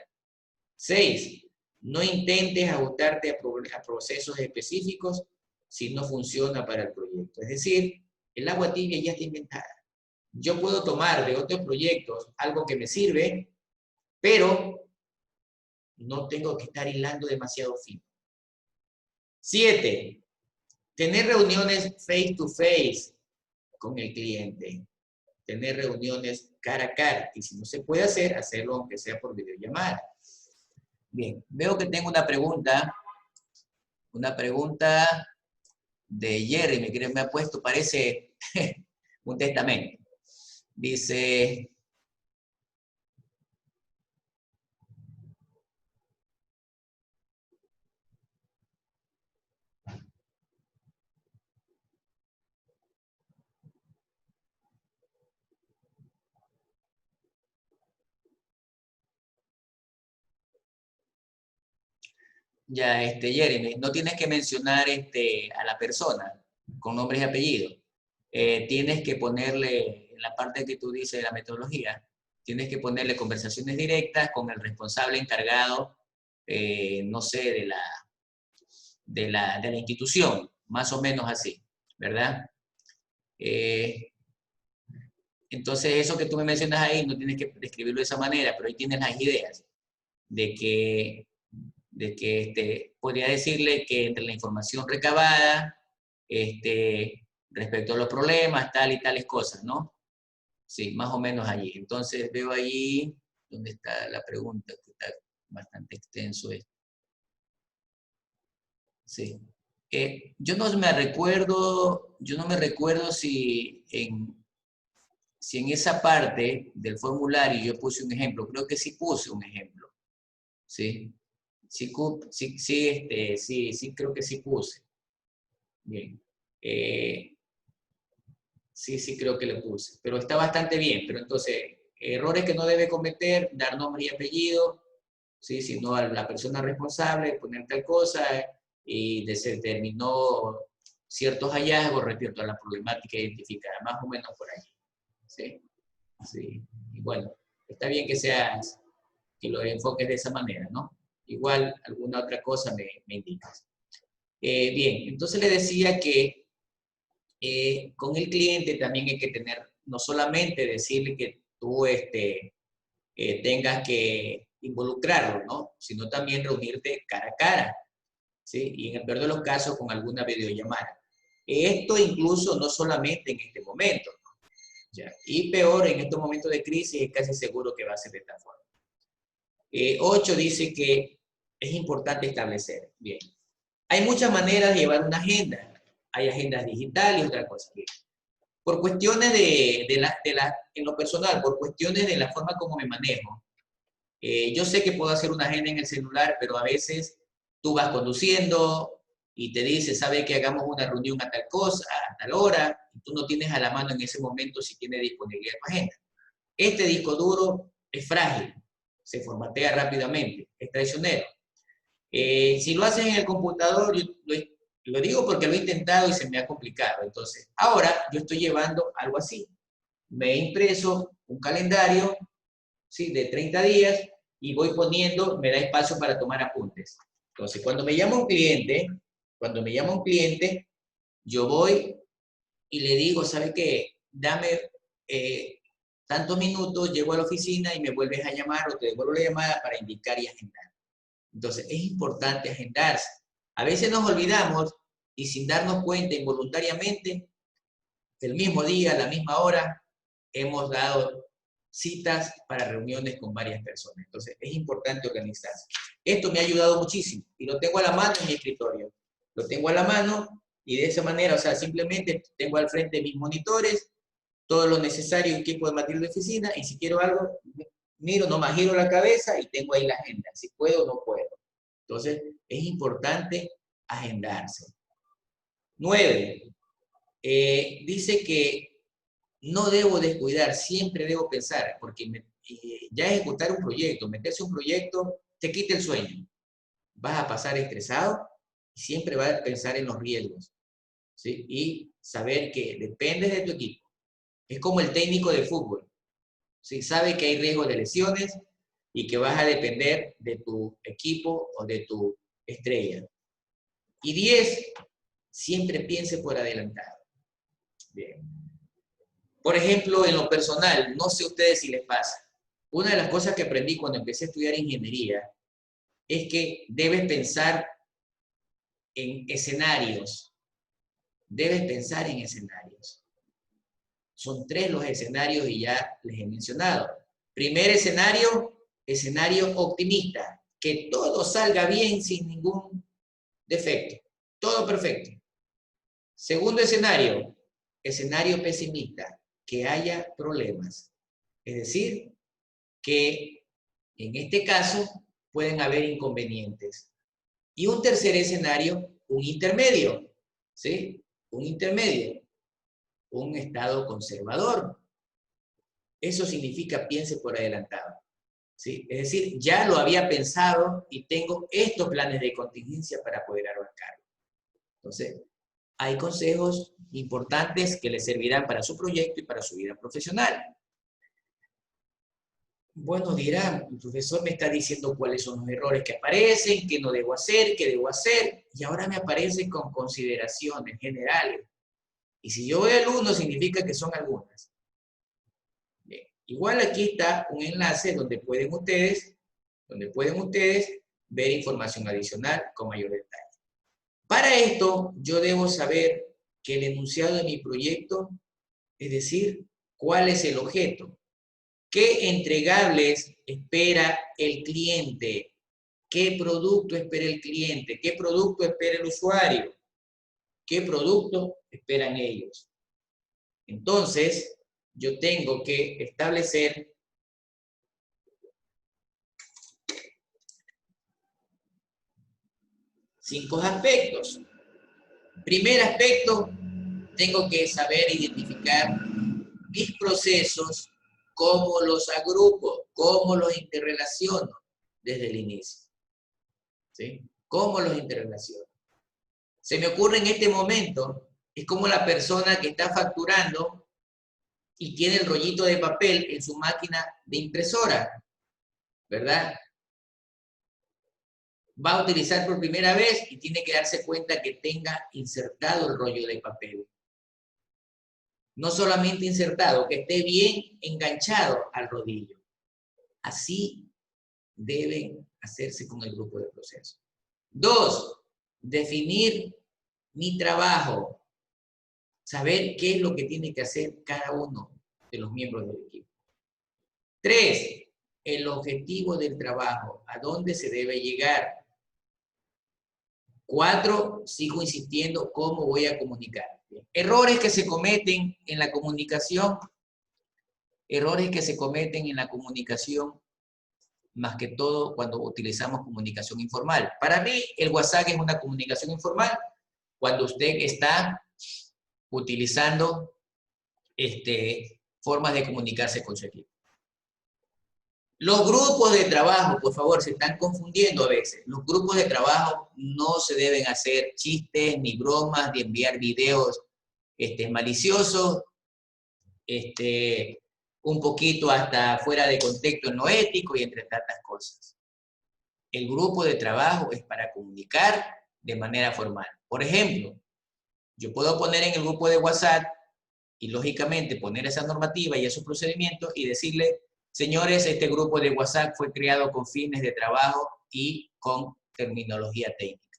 6, no intentes ajustarte a procesos específicos si no funciona para el proyecto. Es decir, el agua tibia ya está inventada. Yo puedo tomar de otros proyectos algo que me sirve, pero no tengo que estar hilando demasiado fino. 7, tener reuniones face to face con el cliente. Tener reuniones cara a cara. Y si no se puede hacer, hacerlo aunque sea por videollamada. Bien, veo que tengo una pregunta. Una pregunta de Jeremy, que me ha puesto, parece un testamento. Dice, ya, Jeremy, no tienes que mencionar a la persona con nombres y apellidos. Tienes que ponerle, en la parte que tú dices de la metodología, tienes que ponerle conversaciones directas con el responsable encargado, no sé, de la institución, más o menos así, ¿verdad? Entonces, eso que tú me mencionas ahí, no tienes que describirlo de esa manera, pero ahí tienes las ideas de que podría decirle que entre la información recabada, respecto a los problemas, tal y tales cosas, ¿no? Sí, más o menos allí. Entonces veo allí donde está la pregunta, que está bastante extenso esto. Sí. Yo no me recuerdo si en esa parte del formulario yo puse un ejemplo. Creo que sí puse un ejemplo. ¿Sí? Sí, creo que sí puse. Bien. Sí, creo que le puse. Pero está bastante bien. Pero entonces, errores que no debe cometer, dar nombre y apellido, ¿sí? Sino a la persona responsable, poner tal cosa, y se determinó ciertos hallazgos respecto a la problemática identificada, más o menos por ahí. ¿Sí? Sí. Y bueno, está bien que lo enfoques de esa manera, ¿no? Igual alguna otra cosa me indicas. Bien, entonces le decía que con el cliente también hay que tener, no solamente decirle que tú tengas que involucrarlo, ¿no? Sino también reunirte cara a cara, ¿sí? Y en el peor de los casos con alguna videollamada. Esto incluso no solamente en este momento, ¿ya? Y peor, en estos momentos de crisis es casi seguro que va a ser de esta forma. 8 dice que es importante establecer. Bien. Hay muchas maneras de llevar una agenda. Hay agendas digitales y otra cosa. Bien. Por cuestiones en lo personal, por cuestiones de la forma como me manejo, yo sé que puedo hacer una agenda en el celular, pero a veces tú vas conduciendo y te dice, sabe que hagamos una reunión a tal cosa, a tal hora, y tú no tienes a la mano en ese momento si tiene disponibilidad tu agenda. Este disco duro es frágil, se formatea rápidamente, es traicionero. Si lo haces en el computador, yo lo digo porque lo he intentado y se me ha complicado. Entonces, ahora yo estoy llevando algo así. Me he impreso un calendario, ¿sí? De 30 días y voy poniendo, me da espacio para tomar apuntes. Entonces, cuando me llama un cliente, yo voy y le digo, ¿sabe qué? Dame tantos minutos, llego a la oficina y me vuelves a llamar o te devuelvo la llamada para indicar y agendar. Entonces, es importante agendarse. A veces nos olvidamos y sin darnos cuenta involuntariamente, el mismo día, a la misma hora, hemos dado citas para reuniones con varias personas. Entonces, es importante organizarse. Esto me ha ayudado muchísimo y lo tengo a la mano en mi escritorio. Lo tengo a la mano y de esa manera, o sea, simplemente tengo al frente mis monitores, todo lo necesario, equipo de material de oficina, y si quiero algo, miro, nomás giro la cabeza y tengo ahí la agenda, si puedo o no puedo. Entonces, es importante agendarse. 9. Dice que no debo descuidar, siempre debo pensar, porque ya ejecutar un proyecto, meterse un proyecto, te quita el sueño. Vas a pasar estresado y siempre vas a pensar en los riesgos, ¿sí? Y saber que dependes de tu equipo. Es como el técnico de fútbol, ¿sí? Sabe que hay riesgo de lesiones y que vas a depender de tu equipo o de tu estrella. Y 10, siempre piense por adelantado. Bien. Por ejemplo, en lo personal, no sé a ustedes si les pasa. Una de las cosas que aprendí cuando empecé a estudiar ingeniería es que debes pensar en escenarios. Debes pensar en escenarios. Son 3 los escenarios y ya les he mencionado. Primer escenario, escenario optimista. Que todo salga bien sin ningún defecto. Todo perfecto. Segundo escenario, escenario pesimista, que haya problemas. Es decir, que en este caso pueden haber inconvenientes. Y un tercer escenario, un intermedio, ¿sí? Un intermedio, un estado conservador. Eso significa piense por adelantado, ¿sí? Es decir, ya lo había pensado y tengo estos planes de contingencia para poder arrancarlo. Entonces, hay consejos importantes que les servirán para su proyecto y para su vida profesional. Bueno, dirán, el profesor me está diciendo cuáles son los errores que aparecen, qué no debo hacer, qué debo hacer, y ahora me aparecen con consideraciones generales. Y si yo veo el 1, significa que son algunas. Bien. Igual aquí está un enlace donde pueden ustedes ver información adicional con mayor detalle. Para esto, yo debo saber que el enunciado de mi proyecto, es decir, cuál es el objeto, qué entregables espera el cliente, qué producto espera el cliente, qué producto espera el usuario, qué producto esperan ellos. Entonces, yo tengo que establecer cinco aspectos. Primer aspecto, tengo que saber identificar mis procesos, cómo los agrupo, cómo los interrelaciono desde el inicio. ¿Sí? ¿Cómo los interrelaciono? Se me ocurre en este momento, es como la persona que está facturando y tiene el rollito de papel en su máquina de impresora, ¿verdad? Va a utilizar por primera vez y tiene que darse cuenta que tenga insertado el rollo de papel. No solamente insertado, que esté bien enganchado al rodillo. Así deben hacerse con el grupo de proceso. 2, definir mi trabajo. Saber qué es lo que tiene que hacer cada uno de los miembros del equipo. 3, el objetivo del trabajo, a dónde se debe llegar. 4, sigo insistiendo, cómo voy a comunicar. Errores que se cometen en la comunicación, más que todo cuando utilizamos comunicación informal. Para mí, el WhatsApp es una comunicación informal cuando usted está utilizando formas de comunicarse con su equipo. Los grupos de trabajo, por favor, se están confundiendo a veces. Los grupos de trabajo no se deben hacer chistes, ni bromas, ni enviar videos maliciosos, un poquito hasta fuera de contexto en lo ético y entre tantas cosas. El grupo de trabajo es para comunicar de manera formal. Por ejemplo, yo puedo poner en el grupo de WhatsApp y lógicamente poner esa normativa y esos procedimientos y decirle, señores, este grupo de WhatsApp fue creado con fines de trabajo y con terminología técnica.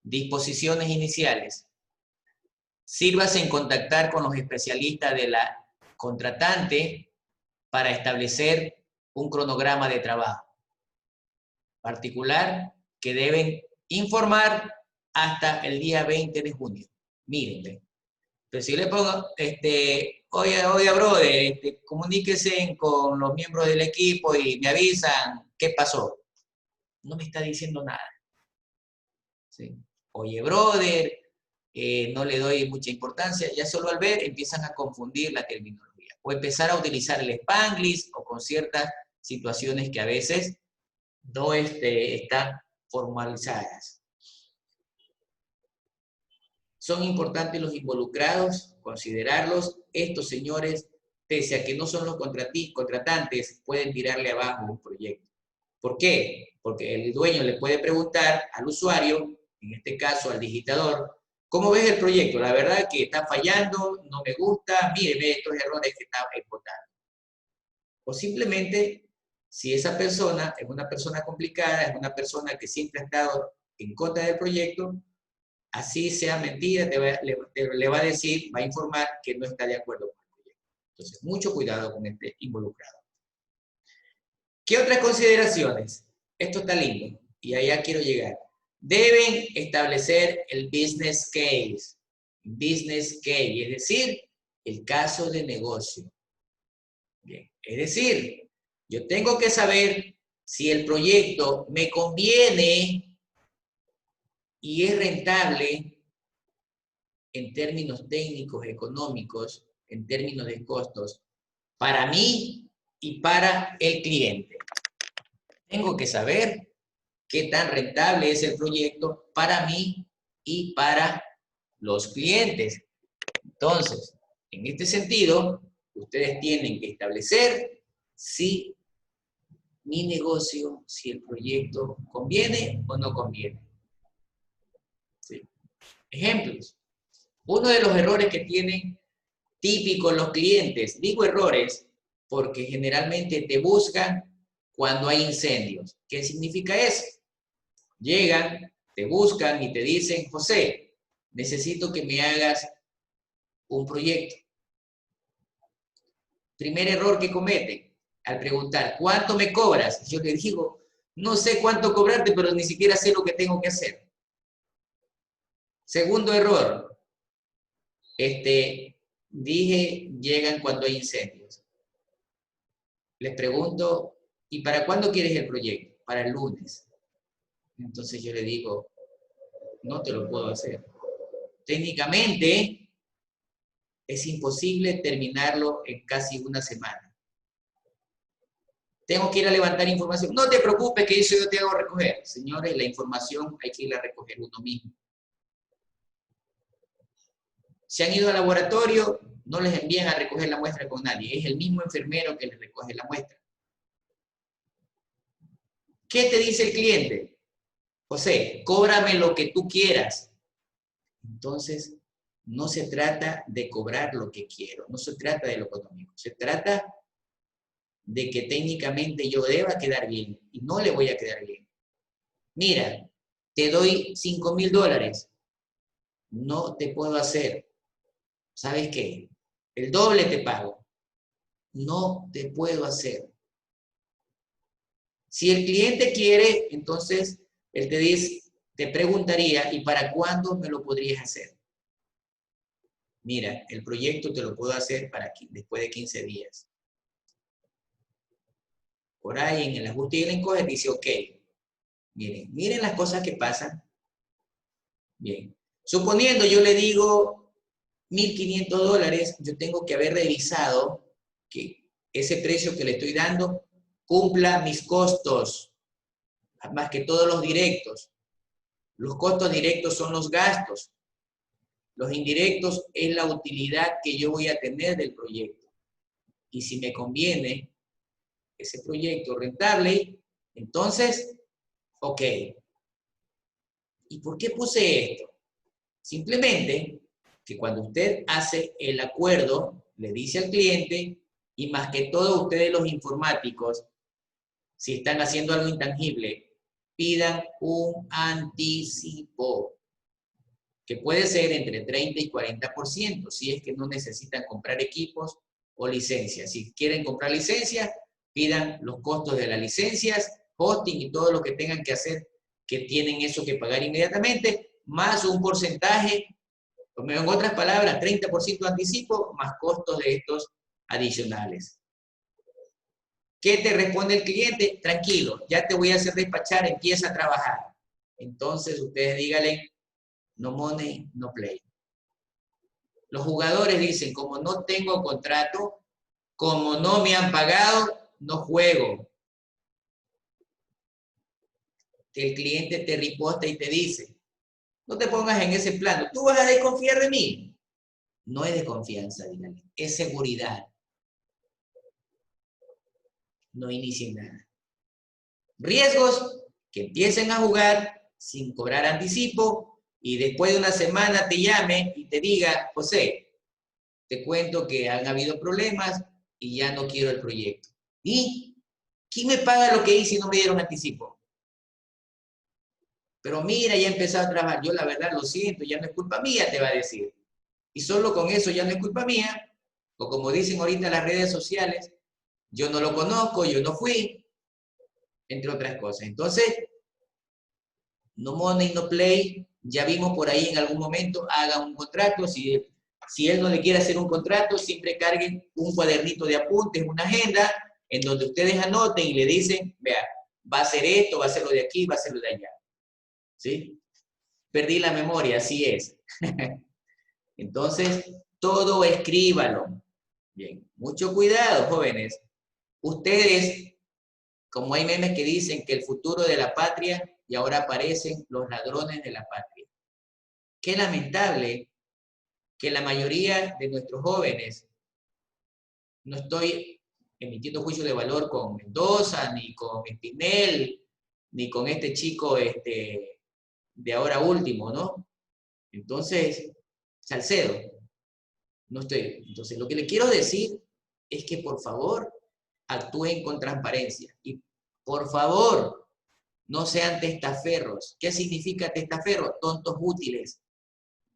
Disposiciones iniciales. Sírvase en contactar con los especialistas de la contratante para establecer un cronograma de trabajo particular que deben informar hasta el día 20 de junio. Mírenle. Pero si le pongo, oye, brother, comuníquese con los miembros del equipo y me avisan qué pasó. No me está diciendo nada. ¿Sí? Oye, brother, no le doy mucha importancia. Ya solo al ver empiezan a confundir la terminología. O empezar a utilizar el Spanglish o con ciertas situaciones que a veces no están formalizadas. Son importantes los involucrados, considerarlos. Estos señores, pese a que no son los contratantes, pueden tirarle abajo un proyecto. ¿Por qué? Porque el dueño le puede preguntar al usuario, en este caso al digitador, ¿cómo ves el proyecto? La verdad que está fallando, no me gusta, míreme estos errores que está encontrando. O simplemente, si esa persona es una persona complicada, es una persona que siempre ha estado en contra del proyecto, así sea mentira, le va a decir, va a informar que no está de acuerdo con el proyecto. Entonces, mucho cuidado con este involucrado. ¿Qué otras consideraciones? Esto está lindo y allá quiero llegar. Deben establecer el business case. Business case, es decir, el caso de negocio. Bien, es decir, yo tengo que saber si el proyecto me conviene y es rentable en términos técnicos, económicos, en términos de costos, para mí y para el cliente. Tengo que saber qué tan rentable es el proyecto para mí y para los clientes. Entonces, en este sentido, ustedes tienen que establecer si mi negocio, si el proyecto conviene o no conviene. ¿Sí? Ejemplos. Uno de los errores que tienen típicos los clientes, digo errores porque generalmente te buscan cuando hay incendios. ¿Qué significa eso? Llegan, te buscan y te dicen, José, necesito que me hagas un proyecto. Primer error que cometen, al preguntar, ¿cuánto me cobras? Yo le digo, no sé cuánto cobrarte, pero ni siquiera sé lo que tengo que hacer. Segundo error, dije, llegan cuando hay incendios. Les pregunto, ¿y para cuándo quieres el proyecto? Para el lunes. Entonces yo le digo, no te lo puedo hacer. Técnicamente, es imposible terminarlo en casi una semana. Tengo que ir a levantar información. No te preocupes que eso yo te hago recoger. Señores, la información hay que ir a recoger uno mismo. Si han ido al laboratorio, no les envían a recoger la muestra con nadie. Es el mismo enfermero que les recoge la muestra. ¿Qué te dice el cliente? José, cóbrame lo que tú quieras. Entonces, no se trata de cobrar lo que quiero. No se trata de lo económico. Se trata de que técnicamente yo deba quedar bien y no le voy a quedar bien. Mira, te doy $5,000. No te puedo hacer. ¿Sabes qué? El doble te pago. No te puedo hacer. Si el cliente quiere, entonces él te dice, te preguntaría, ¿y para cuándo me lo podrías hacer? Mira, el proyecto te lo puedo hacer después de 15 días. Por ahí en el ajuste y el encoge dice, ok, miren las cosas que pasan. Bien, suponiendo yo le digo $1,500, yo tengo que haber revisado que ese precio que le estoy dando cumpla mis costos, más que todos los directos. Los costos directos son los gastos. Los indirectos es la utilidad que yo voy a tener del proyecto. Y si me conviene ese proyecto rentable, entonces, ok. ¿Y por qué puse esto? Simplemente que cuando usted hace el acuerdo, le dice al cliente, y más que todo ustedes los informáticos, si están haciendo algo intangible, pidan un anticipo, que puede ser entre 30 y 40%, si es que no necesitan comprar equipos o licencias. Si quieren comprar licencias, pidan los costos de las licencias, hosting y todo lo que tengan que hacer, que tienen eso que pagar inmediatamente, más un porcentaje, en otras palabras, 30% de anticipo, más costos de estos adicionales. ¿Qué te responde el cliente? Tranquilo, ya te voy a hacer despachar, empieza a trabajar. Entonces ustedes díganle, no money, no play. Los jugadores dicen, como no tengo contrato, como no me han pagado, no juego. El cliente te riposta y te dice, no te pongas en ese plano, ¿tú vas a desconfiar de mí? No es desconfianza, díganle, es seguridad. No inicien nada. Riesgos, que empiecen a jugar sin cobrar anticipo y después de una semana te llame y te diga, José, te cuento que han habido problemas y ya no quiero el proyecto. ¿Y quién me paga lo que hice y no me dieron anticipo? Pero mira, ya he empezado a trabajar. Yo la verdad lo siento, ya no es culpa mía, te va a decir. Y solo con eso ya no es culpa mía, o como dicen ahorita las redes sociales, yo no lo conozco, yo no fui, entre otras cosas. Entonces, No money, no play. Ya vimos por ahí en algún momento, haga un contrato. Si él no le quiere hacer un contrato, siempre carguen un cuadernito de apuntes, una agenda, en donde ustedes anoten y le dicen, vea, va a hacer esto, va a hacer lo de aquí, va a hacer lo de allá. ¿Sí? Perdí la memoria, así es. Entonces, todo escríbalo. Bien, mucho cuidado, jóvenes. Ustedes, como hay memes que dicen que el futuro de la patria, y ahora aparecen los ladrones de la patria. Qué lamentable que la mayoría de nuestros jóvenes, no estoy emitiendo juicio de valor con Mendoza, ni con Espinel, ni con este chico de ahora último, ¿no? Entonces, Salcedo, no estoy. Entonces, lo que le quiero decir es que por favor actúen con transparencia y por favor no sean testaferros. ¿Qué significa testaferro? Tontos útiles.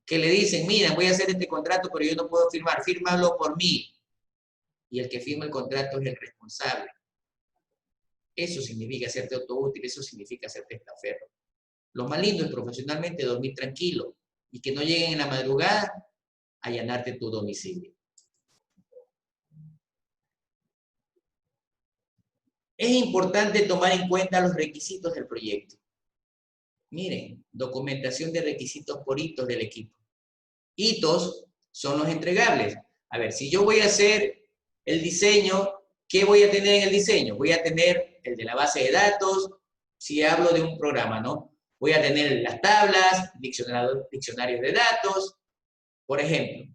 Que le dicen, mira, voy a hacer este contrato, pero yo no puedo firmar, fírmalo por mí. Y el que firma el contrato es el responsable. Eso significa ser útil, eso significa ser testaferro. Lo más lindo es profesionalmente dormir tranquilo y que no lleguen en la madrugada a allanarte tu domicilio. Es importante tomar en cuenta los requisitos del proyecto. Miren, documentación de requisitos por hitos del equipo. Hitos son los entregables. A ver, si yo voy a hacer el diseño, ¿qué voy a tener en el diseño? Voy a tener el de la base de datos, si hablo de un programa, ¿no? Voy a tener las tablas, diccionarios de datos, por ejemplo.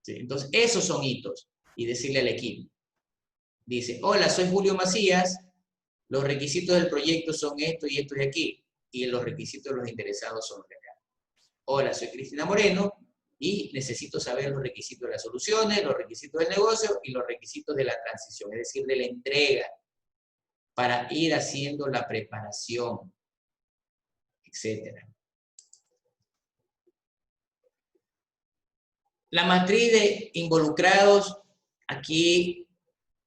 ¿Sí? Entonces, esos son hitos. Y decirle al equipo. Dice, hola, soy Julio Macías, los requisitos del proyecto son esto y esto de aquí. Y los requisitos de los interesados son los de acá. Hola, soy Cristina Moreno y necesito saber los requisitos de las soluciones, los requisitos del negocio y los requisitos de la transición, es decir, de la entrega, para ir haciendo la preparación, etc. La matriz de involucrados, aquí,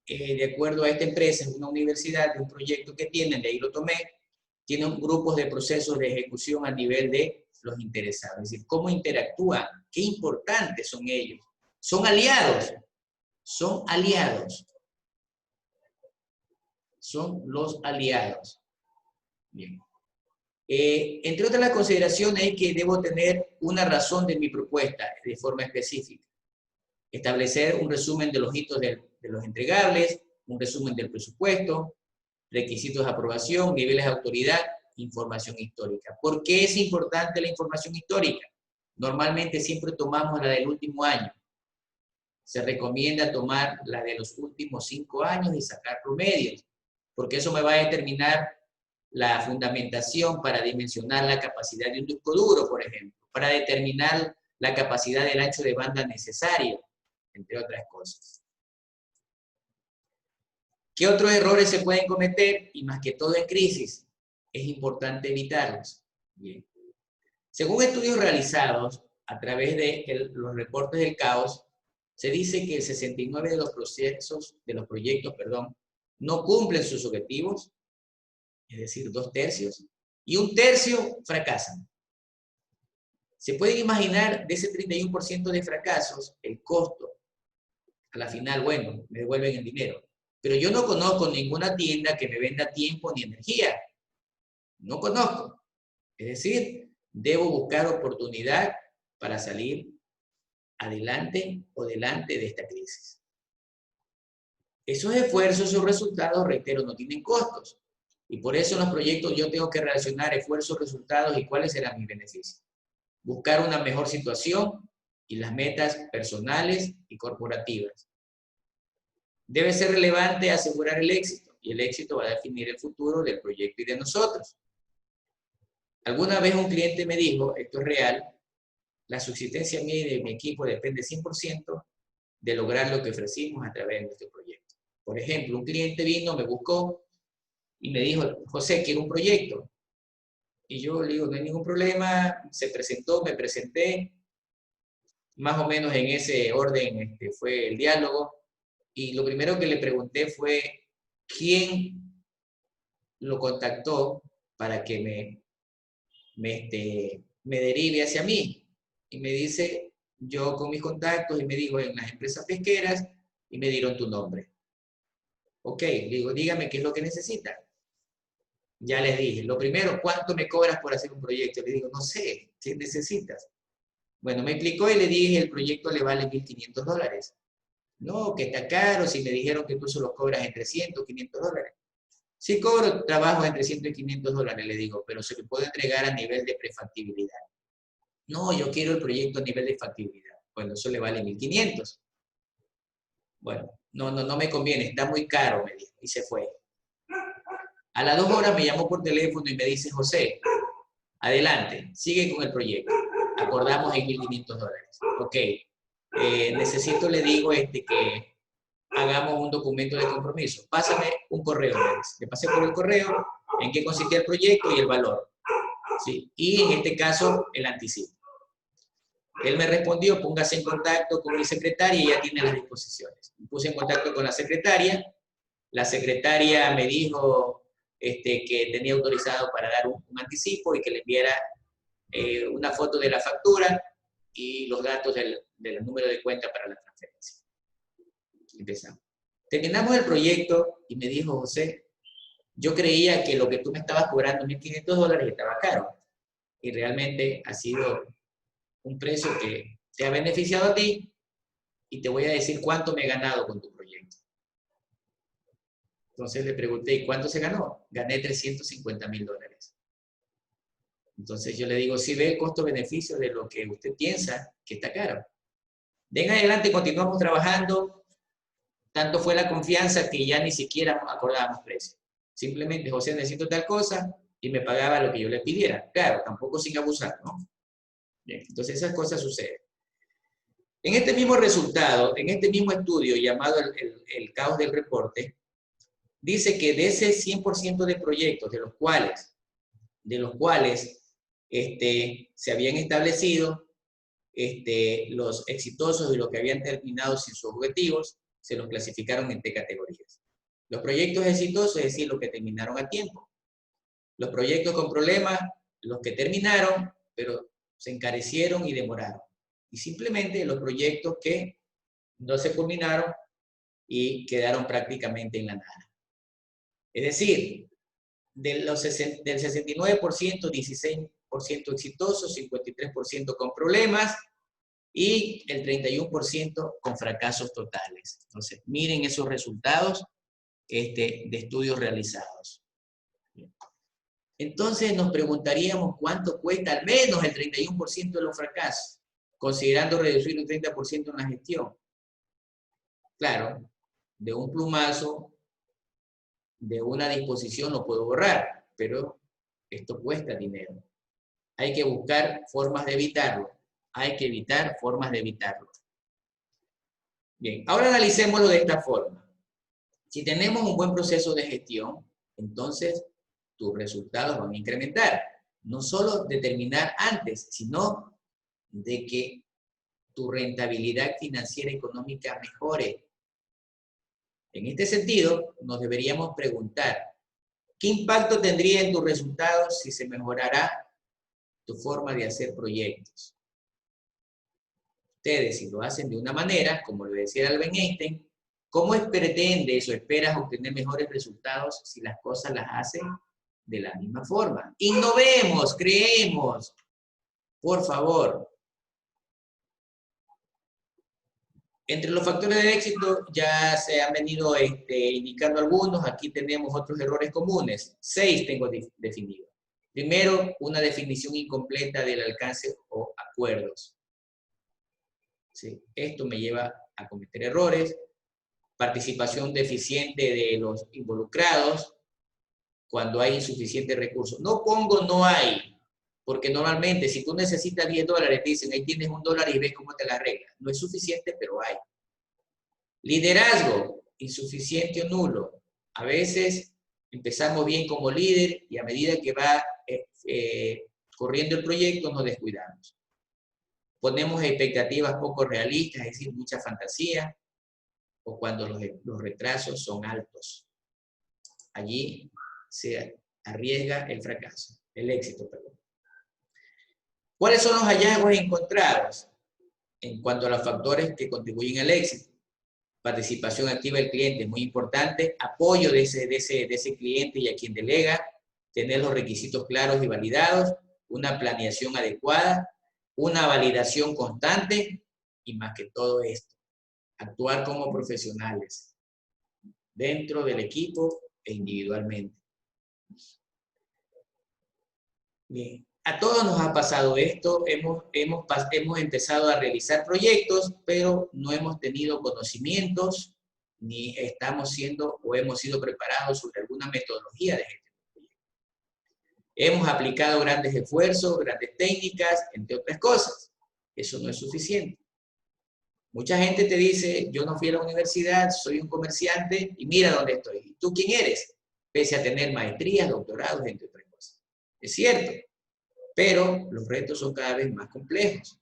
de acuerdo a esta empresa, es una universidad, de un proyecto que tienen, de ahí lo tomé, tienen grupos de procesos de ejecución a nivel de los interesados. Es decir, cómo interactúan, qué importantes son ellos. Son aliados, son aliados. Son los aliados. Bien. Entre otras las consideraciones es que debo tener una razón de mi propuesta de forma específica. Establecer un resumen de los hitos de los entregables, un resumen del presupuesto, requisitos de aprobación, niveles de autoridad, información histórica. ¿Por qué es importante la información histórica? Normalmente siempre tomamos la del último año. Se recomienda tomar la de los últimos 5 años y sacar promedios, porque eso me va a determinar la fundamentación para dimensionar la capacidad de un disco duro, por ejemplo, para determinar la capacidad del ancho de banda necesario, entre otras cosas. ¿Qué otros errores se pueden cometer? Y más que todo en crisis, es importante evitarlos. Bien. Según estudios realizados a través de los reportes del caos, se dice que el 69% de los proyectos, no cumplen sus objetivos, es decir, 2/3, y 1/3 fracasan. Se pueden imaginar de ese 31% de fracasos, el costo. A la final, bueno, me devuelven el dinero. Pero yo no conozco ninguna tienda que me venda tiempo ni energía. No conozco. Es decir, debo buscar oportunidad para salir adelante o delante de esta crisis. Esos esfuerzos, esos resultados, reitero, no tienen costos. Y por eso en los proyectos yo tengo que relacionar esfuerzos, resultados y cuáles serán mis beneficios. Buscar una mejor situación y las metas personales y corporativas. Debe ser relevante asegurar el éxito, y el éxito va a definir el futuro del proyecto y de nosotros. Alguna vez un cliente me dijo, esto es real, la subsistencia mía y de mi equipo depende 100% de lograr lo que ofrecimos a través de nuestro proyecto. Por ejemplo, un cliente vino, me buscó y me dijo, José, quiero un proyecto. Y yo le digo, no hay ningún problema, se presentó, me presenté, más o menos en ese orden fue el diálogo. Y lo primero que le pregunté fue, ¿quién lo contactó para que me me derive hacia mí. Y me dice, yo con mis contactos, y me dijo en las empresas pesqueras, y me dieron tu nombre. Ok, le digo, dígame qué es lo que necesita. Ya les dije, lo primero, ¿cuánto me cobras por hacer un proyecto? Le digo, no sé, ¿qué necesitas? Bueno, me explicó y le dije, el proyecto le vale $1,500. No, que está caro, si me dijeron que tú solo cobras entre 100 o $500. Sí cobro trabajo entre 100 y $500, le digo, pero se le puede entregar a nivel de prefactibilidad. No, yo quiero el proyecto a nivel de factibilidad. Bueno, eso le vale 1,500. Bueno, no me conviene, está muy caro, me dijo, y se fue. A las 2 horas me llamó por teléfono y me dice, José, adelante, sigue con el proyecto. Acordamos en $1,500. Ok, necesito, le digo, que hagamos un documento de compromiso. Pásame un correo, me dice. Le pasé por el correo en qué consistía el proyecto y el valor. ¿Sí? Y en este caso, el anticipo. Él me respondió, póngase en contacto con mi secretaria y ella tiene las disposiciones. Me puse en contacto con la secretaria me dijo que tenía autorizado para dar un anticipo y que le enviara una foto de la factura y los datos del número de cuenta para la transferencia. Empezamos. Terminamos el proyecto y me dijo, José, yo creía que lo que tú me estabas cobrando, $1,500, estaba caro. Y realmente ha sido un precio que te ha beneficiado a ti y te voy a decir cuánto me he ganado con tu proyecto. Entonces le pregunté, ¿y cuánto se ganó? Gané $350,000. Entonces yo le digo, si ve el costo-beneficio de lo que usted piensa que está caro. De en adelante continuamos trabajando, tanto fue la confianza que ya ni siquiera acordábamos precio. Simplemente, José, necesito tal cosa, y me pagaba lo que yo le pidiera. Claro, tampoco sin abusar, ¿no? Bien, entonces esas cosas suceden. En este mismo resultado, en este mismo estudio llamado el caos del reporte, dice que de ese 100% de proyectos de los cuales se habían establecido los exitosos y los que habían terminado sin sus objetivos, se los clasificaron en 3 categorías. Los proyectos exitosos, es decir, los que terminaron a tiempo. Los proyectos con problemas, los que terminaron, pero se encarecieron y demoraron. Y simplemente los proyectos que no se culminaron y quedaron prácticamente en la nada. Es decir, del 69%, 16% exitosos, 53% con problemas y el 31% con fracasos totales. Entonces, miren esos resultados de estudios realizados. Entonces, nos preguntaríamos cuánto cuesta al menos el 31% de los fracasos, considerando reducir un 30% en la gestión. Claro, de un plumazo, de una disposición lo puedo borrar, pero esto cuesta dinero. Hay que buscar formas de evitarlo. Hay que evitar formas de evitarlo. Bien, ahora analicémoslo de esta forma. Si tenemos un buen proceso de gestión, entonces tus resultados van a incrementar. No solo de terminar antes, sino de que tu rentabilidad financiera y económica mejore. En este sentido, nos deberíamos preguntar, ¿qué impacto tendría en tus resultados si se mejorara tu forma de hacer proyectos? Ustedes, si lo hacen de una manera, como lo decía Albert Einstein, ¿cómo pretendes o esperas obtener mejores resultados si las cosas las hacen de la misma forma? Innovemos, creemos, por favor. Entre los factores de éxito ya se han venido indicando algunos. Aquí tenemos otros errores comunes. 6 tengo definidos. Primero, una definición incompleta del alcance o acuerdos. ¿Sí? Esto me lleva a cometer errores. Participación deficiente de los involucrados cuando hay insuficientes recursos. No pongo no hay, porque normalmente si tú necesitas $10, te dicen, ahí tienes $1 y ves cómo te la arreglas. No es suficiente, pero hay. Liderazgo, insuficiente o nulo. A veces empezamos bien como líder y a medida que va corriendo el proyecto nos descuidamos. Ponemos expectativas poco realistas, es decir, mucha fantasía, o cuando los retrasos son altos. Allí se arriesga el fracaso, el éxito, perdón. ¿Cuáles son los hallazgos encontrados en cuanto a los factores que contribuyen al éxito? Participación activa del cliente es muy importante, apoyo de ese cliente y a quien delega, tener los requisitos claros y validados, una planeación adecuada, una validación constante y más que todo esto, actuar como profesionales dentro del equipo e individualmente. Bien. A todos nos ha pasado esto, hemos empezado a realizar proyectos, pero no hemos tenido conocimientos, ni estamos siendo o hemos sido preparados sobre alguna metodología de gestión de proyectos. Hemos aplicado grandes esfuerzos, grandes técnicas, entre otras cosas. Eso no es suficiente. Mucha gente te dice, yo no fui a la universidad, soy un comerciante y mira dónde estoy. ¿Y tú quién eres? Pese a tener maestrías, doctorados, entre otras cosas. Es cierto. Pero los retos son cada vez más complejos,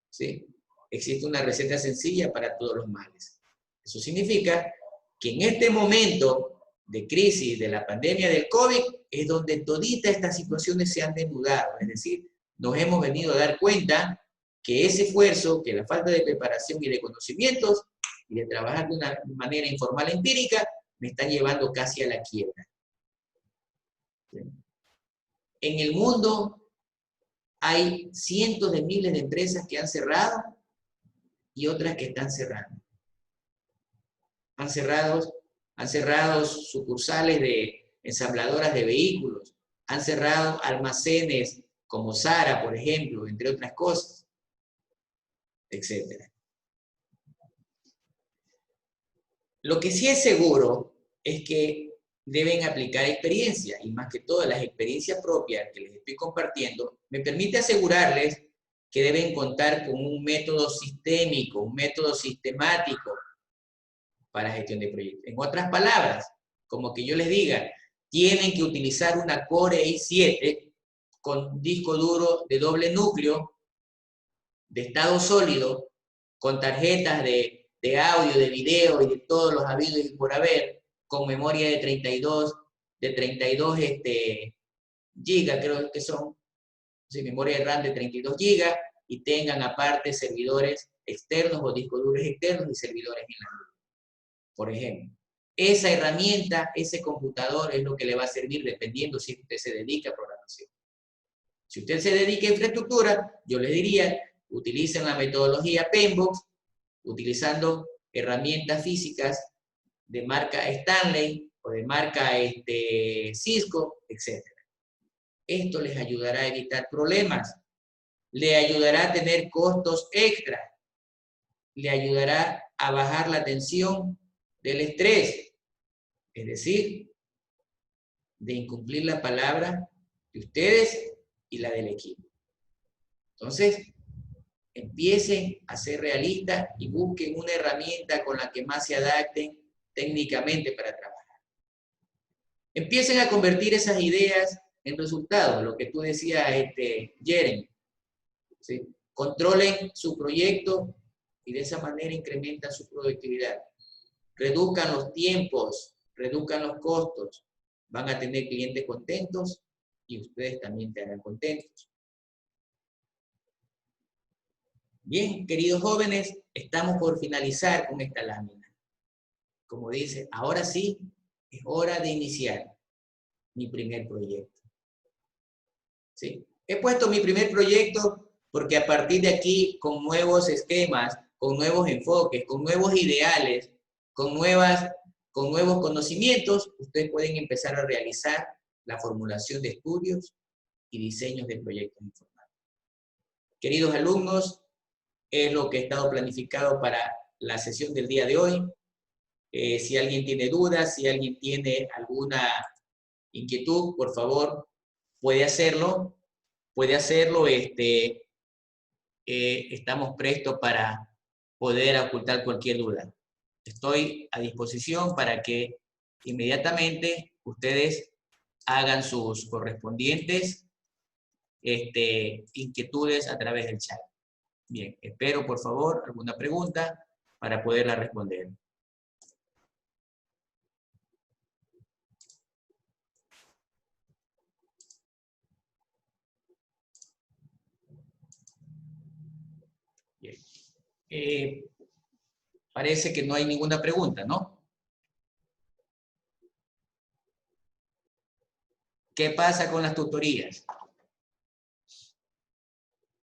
¿sí? Existe una receta sencilla para todos los males. Eso significa que en este momento de crisis de la pandemia del COVID es donde toditas estas situaciones se han desnudado. Es decir, nos hemos venido a dar cuenta que ese esfuerzo, que la falta de preparación y de conocimientos y de trabajar de una manera informal e empírica, me están llevando casi a la quiebra. ¿Sí? En el mundo hay cientos de miles de empresas que han cerrado y otras que están cerrando. Han cerrado sucursales de ensambladoras de vehículos, han cerrado almacenes como Zara, por ejemplo, entre otras cosas, etc. Lo que sí es seguro es que deben aplicar experiencia, y más que todas las experiencias propias que les estoy compartiendo, me permite asegurarles que deben contar con un método sistémico, un método sistemático para gestión de proyectos. En otras palabras, como que yo les diga, tienen que utilizar una Core i7 con disco duro de doble núcleo, de estado sólido, con tarjetas de audio, de video y de todos los habidos y por haber, con memoria de 32 gigas, creo que son, sí, memoria de RAM de 32 gigas, y tengan aparte servidores externos o discos duros externos y servidores en la nube, por ejemplo. Esa herramienta, ese computador es lo que le va a servir dependiendo si usted se dedica a programación. Si usted se dedica a infraestructura, yo les diría, utilicen la metodología PMBOK, utilizando herramientas físicas de marca Stanley o de marca Cisco, etc. Esto les ayudará a evitar problemas, le ayudará a tener costos extra, le ayudará a bajar la tensión del estrés, es decir, de incumplir la palabra de ustedes y la del equipo. Entonces, empiecen a ser realistas y busquen una herramienta con la que más se adapten técnicamente para trabajar. Empiecen a convertir esas ideas en resultados, lo que tú decías, Jeremy. ¿Sí? Controlen su proyecto y de esa manera incrementan su productividad. Reduzcan los tiempos, reduzcan los costos. Van a tener clientes contentos y ustedes también estarán contentos. Bien, queridos jóvenes, estamos por finalizar con esta lámina. Como dice, ahora sí, es hora de iniciar mi primer proyecto. ¿Sí? He puesto mi primer proyecto porque a partir de aquí, con nuevos esquemas, con nuevos enfoques, con nuevos ideales, con nuevos conocimientos, ustedes pueden empezar a realizar la formulación de estudios y diseños de proyectos informáticos. Queridos alumnos, es lo que he estado planificado para la sesión del día de hoy. Si alguien tiene dudas, si alguien tiene alguna inquietud, por favor, puede hacerlo. Estamos prestos para poder ocultar cualquier duda. Estoy a disposición para que inmediatamente ustedes hagan sus correspondientes inquietudes a través del chat. Bien, espero por favor alguna pregunta para poderla responder. Parece que no hay ninguna pregunta, ¿no? ¿Qué pasa con las tutorías?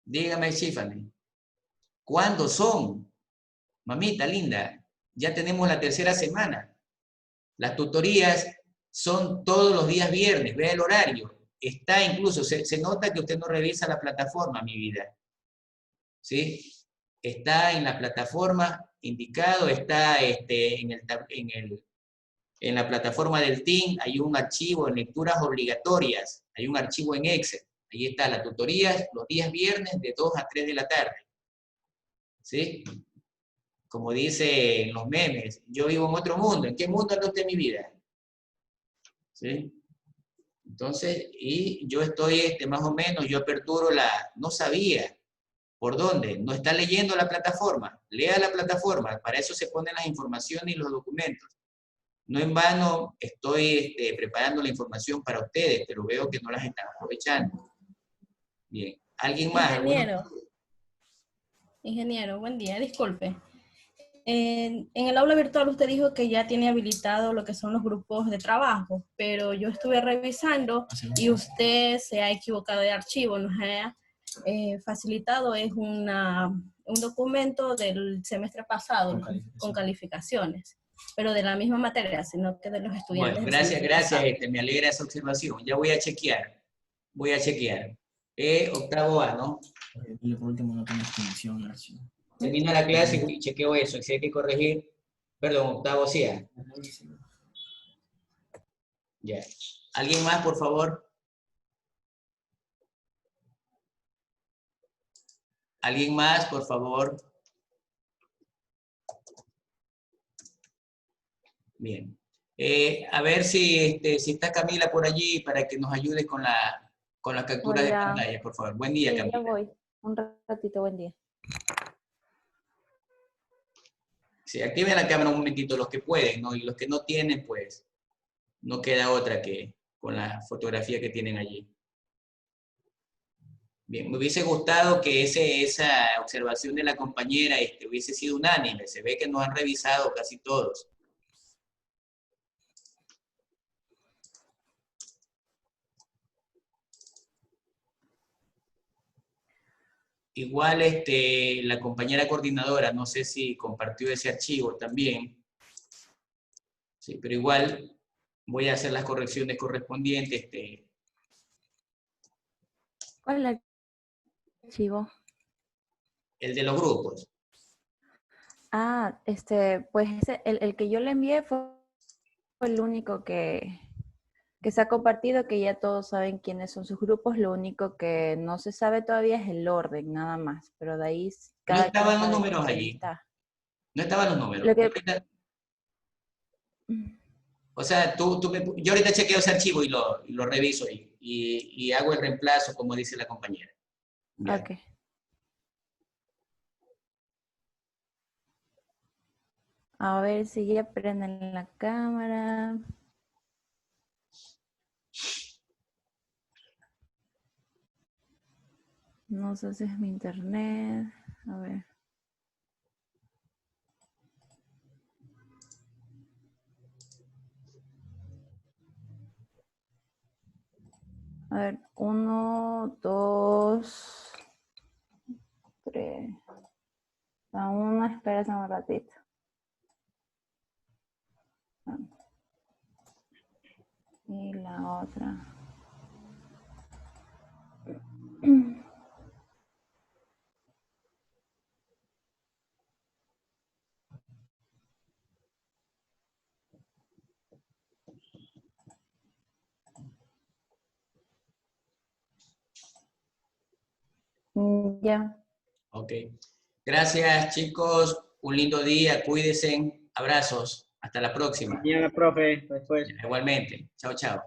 Dígame, Chifane. ¿Cuándo son? Mamita linda, ya tenemos la tercera semana. Las tutorías son todos los días viernes, vea el horario. Está incluso, se nota que usted no revisa la plataforma, mi vida. ¿Sí? Está en la plataforma indicado, está en la plataforma del TIN, hay un archivo en lecturas obligatorias, hay un archivo en Excel. Ahí está la tutoría los días viernes de 2 a 3 de la tarde. ¿Sí? Como dicen los memes, yo vivo en otro mundo. ¿En qué mundo anda usted en mi vida? ¿Sí? Entonces, y yo estoy más o menos, yo aperturo no sabía por dónde, no está leyendo la plataforma, lea la plataforma, para eso se ponen las informaciones y los documentos. No en vano estoy preparando la información para ustedes, pero veo que no las están aprovechando. Bien, ¿alguien más? Ingeniero, buen día, disculpe. En el aula virtual usted dijo que ya tiene habilitado lo que son los grupos de trabajo, pero yo estuve revisando y usted se ha equivocado de archivo, nos ha facilitado es un documento del semestre pasado con calificaciones, pero de la misma materia, sino que de los estudiantes. Bueno, gracias, me alegra esa observación. Ya voy a chequear. Octavo A, ¿no? Por último, no tengo extensión el archivo. Termina la clase y chequeo eso. Si hay que corregir, perdón, octavo C. Ya. ¿Alguien más, por favor? ¿Alguien más, por favor? Bien. A ver si está Camila por allí para que nos ayude con la captura de pantalla, por favor. Buen día, Sí, Camila. ya voy. Un ratito, buen día. Sí, activen la cámara un momentito los que pueden, ¿no? Y los que no tienen, pues, no queda otra que con la fotografía que tienen allí. Bien, me hubiese gustado que esa observación de la compañera hubiese sido unánime. Se ve que nos han revisado casi todos. Igual la compañera coordinadora, no sé si compartió ese archivo también. Sí, pero igual voy a hacer las correcciones correspondientes. ¿Cuál es el archivo? El de los grupos. Ah, pues el que yo le envié fue el único que se ha compartido, que ya todos saben quiénes son sus grupos. Lo único que no se sabe todavía es el orden, nada más. Pero de ahí No estaban los números allí. No estaban los números. O sea, yo ahorita chequeo ese archivo y lo reviso y hago el reemplazo, como dice la compañera. ¿Ya? Ok. A ver si ya prenden la cámara. No sé si es mi internet. A ver. A ver, 1, 2, 3. A una, espérate un ratito. Y la otra. Ya. Ok. Gracias, chicos. Un lindo día. Cuídense. Abrazos. Hasta la próxima. Mañana, profe, después. Igualmente. Chao, chao.